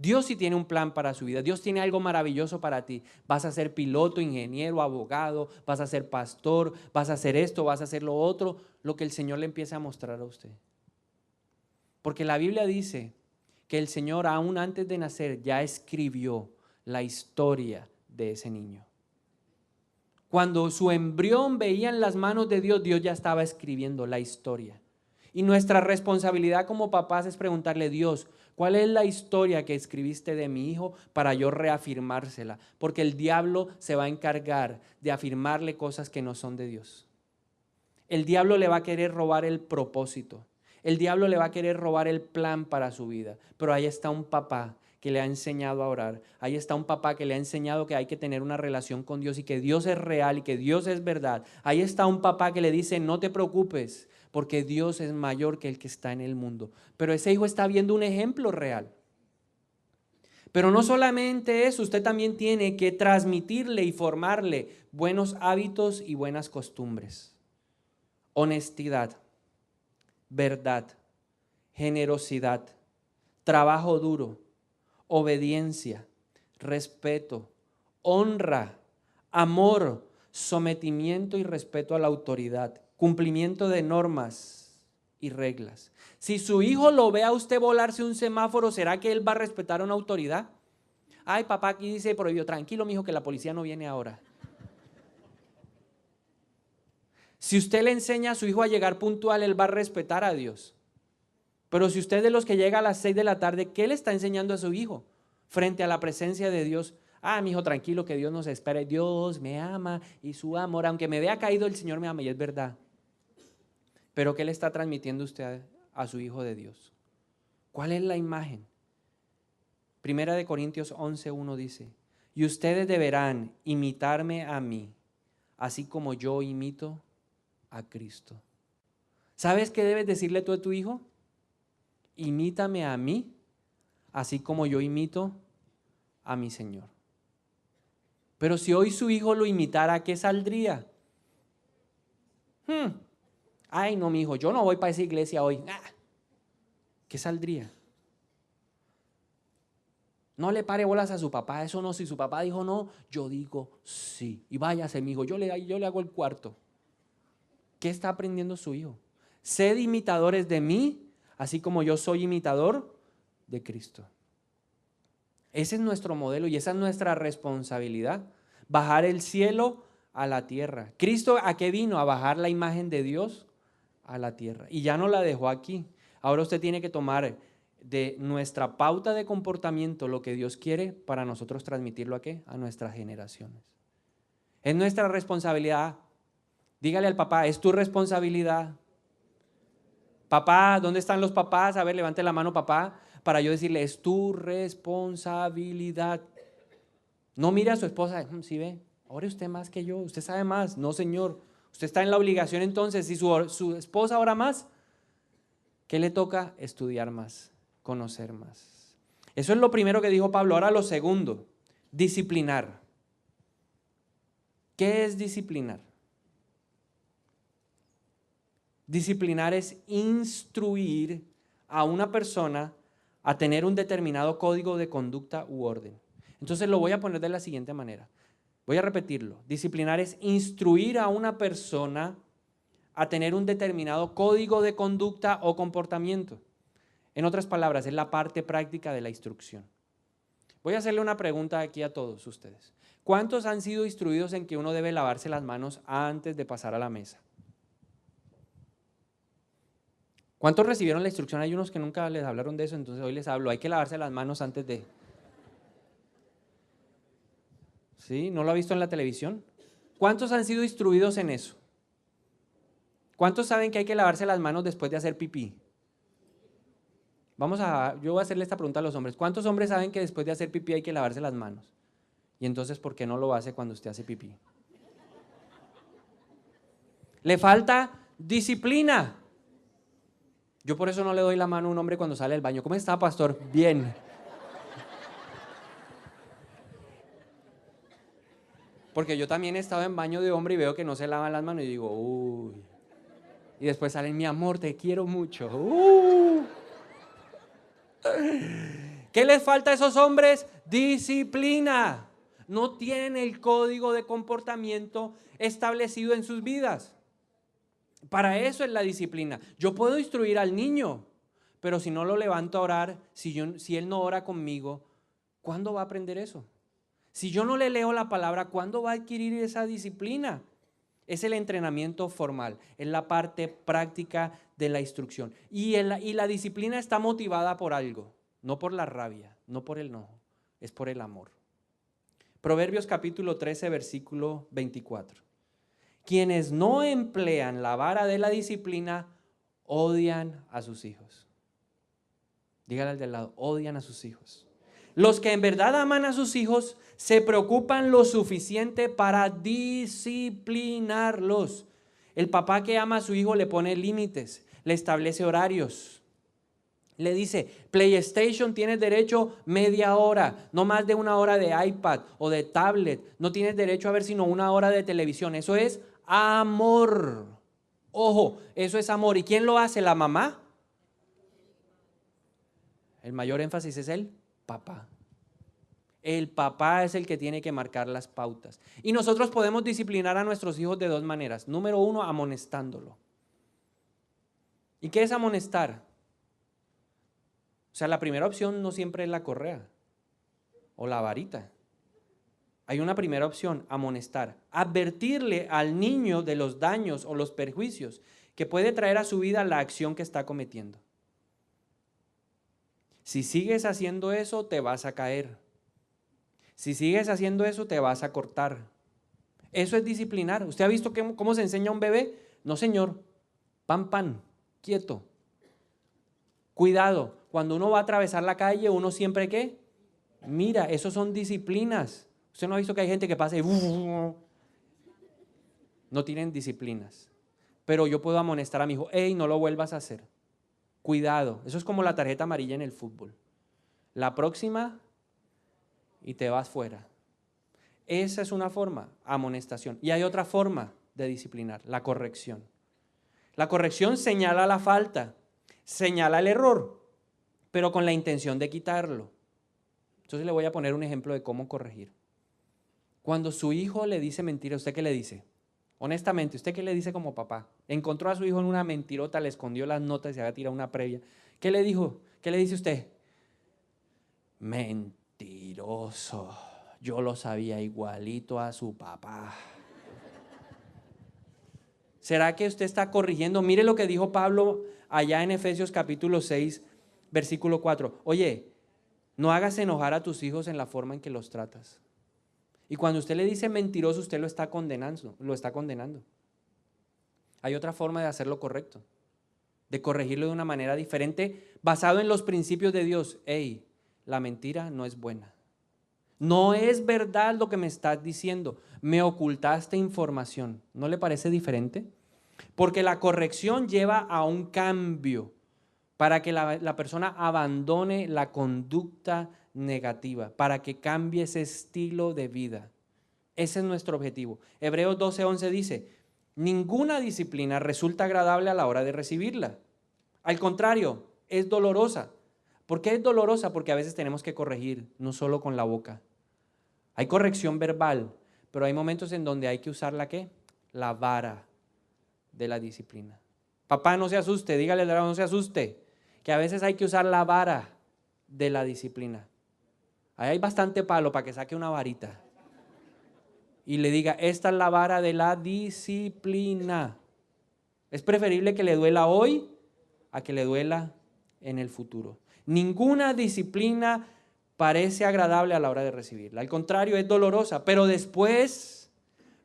Dios sí tiene un plan para su vida. Dios tiene algo maravilloso para ti. Vas a ser piloto, ingeniero, abogado, vas a ser pastor, vas a hacer esto, vas a hacer lo otro, lo que el Señor le empiece a mostrar a usted. Porque la Biblia dice que el Señor aún antes de nacer ya escribió la historia de ese niño. Cuando su embrión veía en las manos de Dios, Dios ya estaba escribiendo la historia. Y nuestra responsabilidad como papás es preguntarle a Dios, ¿cuál es la historia que escribiste de mi hijo para yo reafirmársela? Porque el diablo se va a encargar de afirmarle cosas que no son de Dios. El diablo le va a querer robar el propósito. El diablo le va a querer robar el plan para su vida. Pero ahí está un papá que le ha enseñado a orar. Ahí está un papá que le ha enseñado que hay que tener una relación con Dios y que Dios es real y que Dios es verdad. Ahí está un papá que le dice, no te preocupes, porque Dios es mayor que el que está en el mundo. Pero ese hijo está viendo un ejemplo real. Pero no solamente eso, usted también tiene que transmitirle y formarle buenos hábitos y buenas costumbres. Honestidad, verdad, generosidad, trabajo duro, obediencia, respeto, honra, amor, sometimiento y respeto a la autoridad, cumplimiento de normas y reglas. Si su hijo lo ve a usted volarse un semáforo, ¿será que él va a respetar a una autoridad? Ay, papá, aquí dice prohibido. Tranquilo, mijo, que la policía no viene ahora. Si usted le enseña a su hijo a llegar puntual, él va a respetar a Dios. Pero si usted es de los que llega a las 6 de la tarde, ¿qué le está enseñando a su hijo frente a la presencia de Dios? Ah, mi hijo, tranquilo, que Dios nos espera. Dios me ama y su amor, aunque me vea caído, el Señor me ama y es verdad. Pero ¿qué le está transmitiendo usted a su hijo de Dios? ¿Cuál es la imagen? Primera de Corintios 11:1 dice, y ustedes deberán imitarme a mí, así como yo imito a Cristo. ¿Sabes qué debes decirle tú a tu hijo? Imítame a mí, así como yo imito a mi Señor. Pero si hoy su hijo lo imitara, ¿qué saldría? Ay, no, mi hijo, yo no voy para esa iglesia hoy. ¿Qué saldría? No le pare bolas a su papá, eso no. Si su papá dijo no, yo digo sí. Y váyase, mi hijo, yo le hago el cuarto. ¿Qué está aprendiendo su hijo? Sed imitadores de mí, así como yo soy imitador de Cristo. Ese es nuestro modelo y esa es nuestra responsabilidad. Bajar el cielo a la tierra. ¿Cristo a qué vino? A bajar la imagen de Dios a la tierra. Y ya no la dejó aquí. Ahora usted tiene que tomar de nuestra pauta de comportamiento lo que Dios quiere para nosotros transmitirlo ¿a qué? A nuestras generaciones. Es nuestra responsabilidad. Dígale al papá, es tu responsabilidad. Papá, ¿dónde están los papás? A ver, levante la mano, papá, para yo decirle, es tu responsabilidad. No mire a su esposa, ¿sí ve? Ore usted más que yo, usted sabe más. No, señor, usted está en la obligación entonces. Si su esposa ora más, ¿qué le toca? Estudiar más, conocer más. Eso es lo primero que dijo Pablo. Ahora lo segundo, disciplinar. ¿Qué es disciplinar? Disciplinar es instruir a una persona a tener un determinado código de conducta u orden. Entonces lo voy a poner de la siguiente manera. Voy a repetirlo. Disciplinar es instruir a una persona a tener un determinado código de conducta o comportamiento. En otras palabras, es la parte práctica de la instrucción. Voy a hacerle una pregunta aquí a todos ustedes. ¿Cuántos han sido instruidos en que uno debe lavarse las manos antes de pasar a la mesa? ¿Cuántos recibieron la instrucción? Hay unos que nunca les hablaron de eso, entonces hoy les hablo. Hay que lavarse las manos antes de... ¿Sí? ¿No lo ha visto en la televisión? ¿Cuántos han sido instruidos en eso? ¿Cuántos saben que hay que lavarse las manos después de hacer pipí? Yo voy a hacerle esta pregunta a los hombres. ¿Cuántos hombres saben que después de hacer pipí hay que lavarse las manos? Y entonces, ¿por qué no lo hace cuando usted hace pipí? Le falta disciplina. Yo por eso no le doy la mano a un hombre cuando sale del baño. ¿Cómo está, pastor? Bien. Porque yo también he estado en baño de hombre y veo que no se lavan las manos y digo, uy. Y después salen, mi amor, te quiero mucho. ¿Qué les falta a esos hombres? Disciplina. No tienen el código de comportamiento establecido en sus vidas. Para eso es la disciplina. Yo puedo instruir al niño, pero si no lo levanto a orar, si él no ora conmigo, ¿cuándo va a aprender eso? Si yo no le leo la palabra, ¿cuándo va a adquirir esa disciplina? Es el entrenamiento formal, es la parte práctica de la instrucción. Y la disciplina está motivada por algo, no por la rabia, no por el enojo, es por el amor. Proverbios capítulo 13, versículo 24. Quienes no emplean la vara de la disciplina odian a sus hijos. Dígale al del lado, odian a sus hijos. Los que en verdad aman a sus hijos se preocupan lo suficiente para disciplinarlos. El papá que ama a su hijo le pone límites, le establece horarios. Le dice, PlayStation tienes derecho media hora, no más de una hora de iPad o de tablet. No tienes derecho a ver sino una hora de televisión. Eso es amor. Ojo, eso es amor. ¿Y quién lo hace? ¿La mamá? El mayor énfasis es el papá. El papá es el que tiene que marcar las pautas. Y nosotros podemos disciplinar a nuestros hijos de dos maneras. Número uno, amonestándolo. ¿Y qué es amonestar? O sea, la primera opción no siempre es la correa o la varita. Hay una primera opción, amonestar. Advertirle al niño de los daños o los perjuicios que puede traer a su vida la acción que está cometiendo. Si sigues haciendo eso, te vas a caer. Si sigues haciendo eso, te vas a cortar. Eso es disciplinar. ¿Usted ha visto cómo se enseña a un bebé? No, señor. Pan, pan, quieto. Cuidado, cuando uno va a atravesar la calle, uno siempre ¿qué? Mira, eso son disciplinas. ¿Usted no ha visto que hay gente que pasa y no tienen disciplinas? Pero yo puedo amonestar a mi hijo, hey, no lo vuelvas a hacer. Cuidado, eso es como la tarjeta amarilla en el fútbol. La próxima y te vas fuera. Esa es una forma, amonestación. Y hay otra forma de disciplinar, la corrección. La corrección señala la falta, señala el error, pero con la intención de quitarlo. Entonces le voy a poner un ejemplo de cómo corregir. Cuando su hijo le dice mentira, ¿usted qué le dice? Honestamente, ¿usted qué le dice como papá? Encontró a su hijo en una mentirota, le escondió las notas y se había tirado una previa. ¿Qué le dijo? ¿Qué le dice usted? Mentiroso. Yo lo sabía igualito a su papá. ¿Será que usted está corrigiendo? Mire lo que dijo Pablo allá en Efesios capítulo 6, versículo 4. Oye, no hagas enojar a tus hijos en la forma en que los tratas. Y cuando usted le dice mentiroso, usted lo está condenando. Hay otra forma de hacerlo correcto, de corregirlo de una manera diferente, basado en los principios de Dios. Hey, la mentira no es buena. No es verdad lo que me estás diciendo. Me ocultaste información. ¿No le parece diferente? Porque la corrección lleva a un cambio para que la persona abandone la conducta negativa, para que cambie ese estilo de vida. Ese es nuestro objetivo. Hebreos 12:11 dice, ninguna disciplina resulta agradable a la hora de recibirla. Al contrario, es dolorosa. ¿Por qué es dolorosa? Porque a veces tenemos que corregir, no solo con la boca. Hay corrección verbal, pero hay momentos en donde hay que usar ¿la qué? La vara de la disciplina. Papá, no se asuste, dígale al lado, no se asuste, que a veces hay que usar la vara de la disciplina. Ahí hay bastante palo para que saque una varita y le diga, esta es la vara de la disciplina. Es preferible que le duela hoy a que le duela en el futuro. Ninguna disciplina parece agradable a la hora de recibirla. Al contrario, es dolorosa, pero después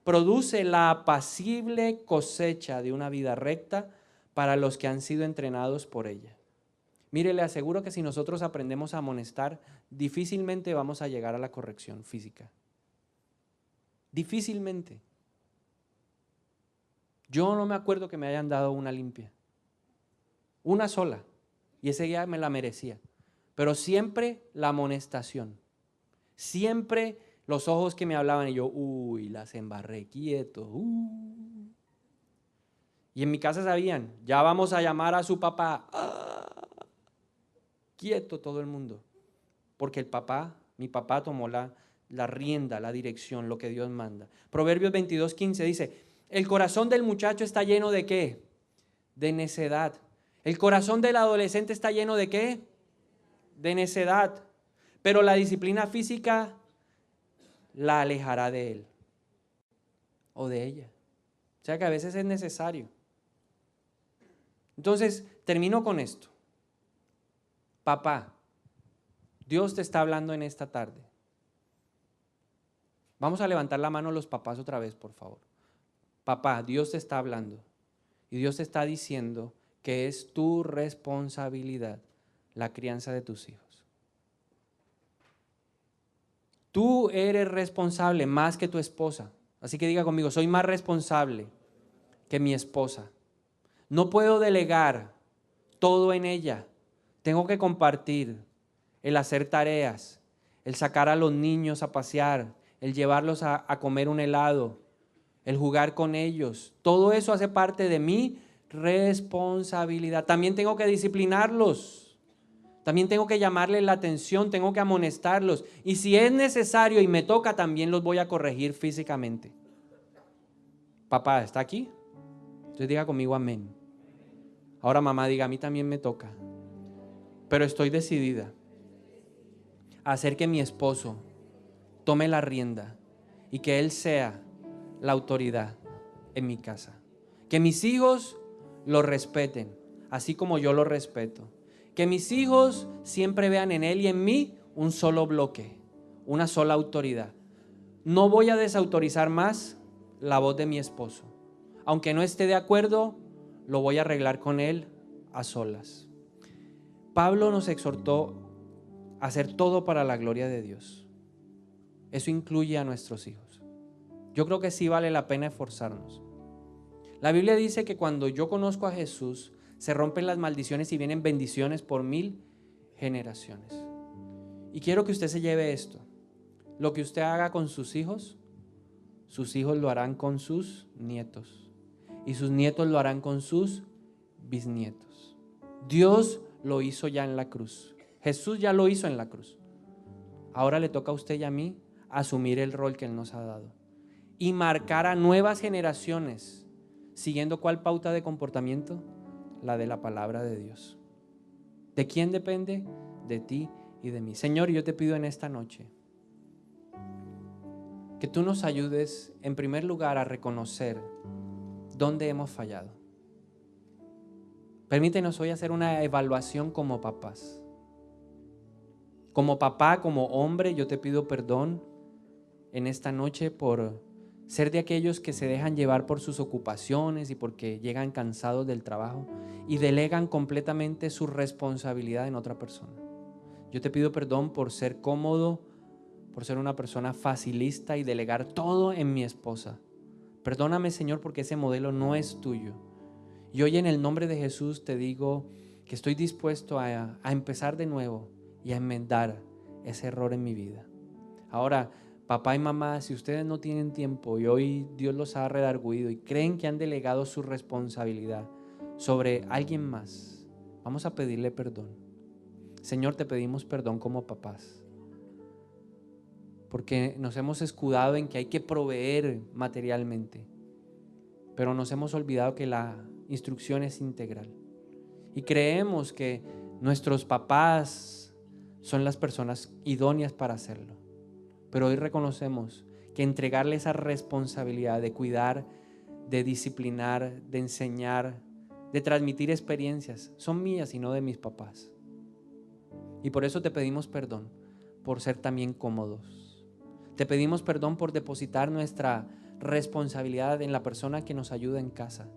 produce la apacible cosecha de una vida recta para los que han sido entrenados por ella. Mire, le aseguro que si nosotros aprendemos a amonestar, difícilmente vamos a llegar a la corrección física. Difícilmente. Yo no me acuerdo que me hayan dado una limpia. Una sola. Y ese día me la merecía. Pero siempre la amonestación. Siempre los ojos que me hablaban y yo, uy, las embarré, quieto. Y en mi casa sabían, ya vamos a llamar a su papá. ¡Ah! Quieto todo el mundo. porque mi papá tomó la rienda, la dirección, lo que Dios manda. Proverbios 22:15 dice, el corazón del muchacho está lleno ¿de qué? De necedad. El corazón del adolescente está lleno ¿de qué? De necedad. Pero la disciplina física la alejará de él o de ella. O sea que a veces es necesario. Entonces, termino con esto. Papá, Dios te está hablando en esta tarde. Vamos a levantar la mano los papás otra vez, por favor. Papá, Dios te está hablando. Y Dios te está diciendo que es tu responsabilidad la crianza de tus hijos. Tú eres responsable más que tu esposa. Así que diga conmigo, soy más responsable que mi esposa. No puedo delegar todo en ella. Tengo que compartir el hacer tareas, el sacar a los niños a pasear, el llevarlos a comer un helado, el jugar con ellos. Todo eso hace parte de mi responsabilidad. También tengo que disciplinarlos. También tengo que llamarles la atención, tengo que amonestarlos. Y si es necesario y me toca, también los voy a corregir físicamente. Papá, ¿está aquí? Entonces diga conmigo amén. Ahora mamá diga, a mí también me toca. Pero estoy decidida a hacer que mi esposo tome la rienda y que él sea la autoridad en mi casa. Que mis hijos lo respeten, así como yo lo respeto. Que mis hijos siempre vean en él y en mí un solo bloque, una sola autoridad. No voy a desautorizar más la voz de mi esposo. Aunque no esté de acuerdo, lo voy a arreglar con él a solas. Pablo nos exhortó a hacer todo para la gloria de Dios. Eso incluye a nuestros hijos. Yo creo que sí vale la pena esforzarnos. La Biblia dice que cuando yo conozco a Jesús, se rompen las maldiciones y vienen bendiciones por 1000 generaciones. Y quiero que usted se lleve esto. Lo que usted haga con sus hijos lo harán con sus nietos. Y sus nietos lo harán con sus bisnietos. Dios lo hizo ya en la cruz. Jesús ya lo hizo en la cruz. Ahora le toca a usted y a mí asumir el rol que Él nos ha dado. Y marcar a nuevas generaciones. ¿Siguiendo cuál pauta de comportamiento? La de la palabra de Dios. ¿De quién depende? De ti y de mí. Señor, yo te pido en esta noche que tú nos ayudes en primer lugar a reconocer dónde hemos fallado. Permítenos hoy hacer una evaluación como papás. Como papá, como hombre, yo te pido perdón en esta noche por ser de aquellos que se dejan llevar por sus ocupaciones y porque llegan cansados del trabajo y delegan completamente su responsabilidad en otra persona. Yo te pido perdón por ser cómodo, por ser una persona facilista y delegar todo en mi esposa. Perdóname, Señor, porque ese modelo no es tuyo. Y hoy en el nombre de Jesús te digo que estoy dispuesto a empezar de nuevo y a enmendar ese error en mi vida. Ahora, papá y mamá, si ustedes no tienen tiempo y hoy Dios los ha redarguido y creen que han delegado su responsabilidad sobre alguien más, vamos a pedirle perdón. Señor, te pedimos perdón como papás, porque nos hemos escudado en que hay que proveer materialmente, pero nos hemos olvidado que la instrucción es integral. Y creemos que nuestros papás son las personas idóneas para hacerlo. Pero hoy reconocemos que entregarle esa responsabilidad de cuidar, de disciplinar, de enseñar, de transmitir experiencias, son mías y no de mis papás. Y por eso te pedimos perdón por ser también cómodos. Te pedimos perdón por depositar nuestra responsabilidad en la persona que nos ayuda en casa,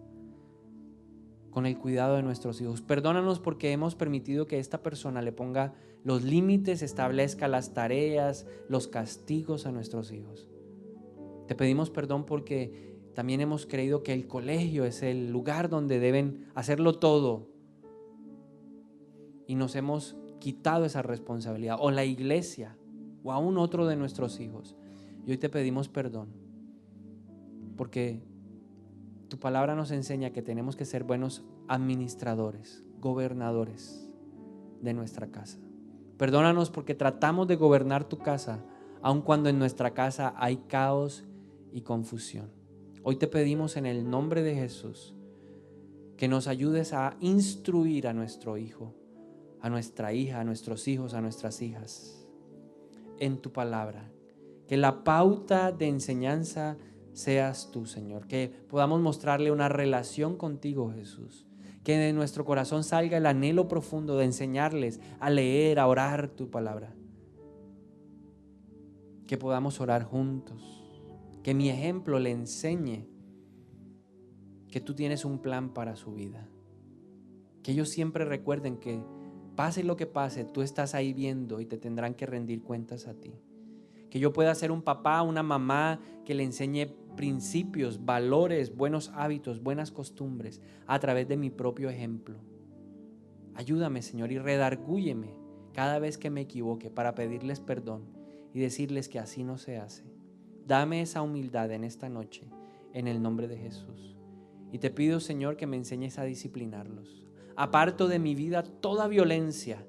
con el cuidado de nuestros hijos. Perdónanos porque hemos permitido que esta persona le ponga los límites, establezca las tareas, los castigos a nuestros hijos. Te pedimos perdón porque también hemos creído que el colegio es el lugar donde deben hacerlo todo y nos hemos quitado esa responsabilidad, o la iglesia o aún otro de nuestros hijos. Y hoy te pedimos perdón porque tu palabra nos enseña que tenemos que ser buenos administradores, gobernadores de nuestra casa. Perdónanos porque tratamos de gobernar tu casa, aun cuando en nuestra casa hay caos y confusión. Hoy te pedimos en el nombre de Jesús que nos ayudes a instruir a nuestro hijo, a nuestra hija, a nuestros hijos, a nuestras hijas en tu palabra. Que la pauta de enseñanza seas tú, Señor. Que podamos mostrarle una relación contigo, Jesús. Que de nuestro corazón salga el anhelo profundo de enseñarles a leer, a orar tu palabra. Que podamos orar juntos. Que mi ejemplo le enseñe que tú tienes un plan para su vida. Que ellos siempre recuerden que pase lo que pase, tú estás ahí viendo y te tendrán que rendir cuentas a ti. Que yo pueda ser un papá, una mamá que le enseñe principios, valores, buenos hábitos, buenas costumbres a través de mi propio ejemplo. Ayúdame, Señor, y redargúyeme cada vez que me equivoque para pedirles perdón y decirles que así no se hace. Dame esa humildad en esta noche, en el nombre de Jesús. Y te pido, Señor, que me enseñes a disciplinarlos. Aparto de mi vida toda violencia,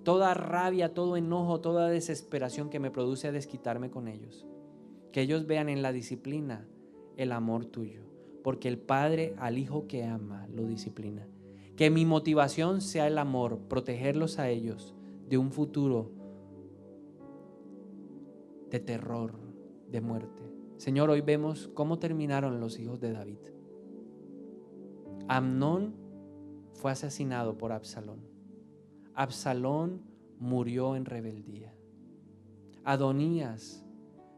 toda rabia, todo enojo, toda desesperación que me produce a desquitarme con ellos. Que ellos vean en la disciplina el amor tuyo, porque el Padre al Hijo que ama lo disciplina. Que mi motivación sea el amor, protegerlos a ellos de un futuro de terror, de muerte. Señor, hoy vemos cómo terminaron los hijos de David. Amnón fue asesinado por Absalón. Absalón murió en rebeldía. Adonías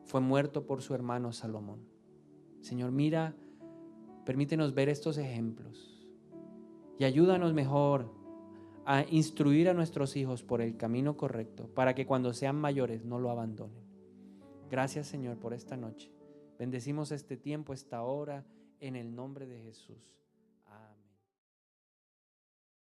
fue muerto por su hermano Salomón. Señor, mira, permítenos ver estos ejemplos y ayúdanos mejor a instruir a nuestros hijos por el camino correcto para que cuando sean mayores no lo abandonen. Gracias, Señor, por esta noche. Bendecimos este tiempo, esta hora, en el nombre de Jesús.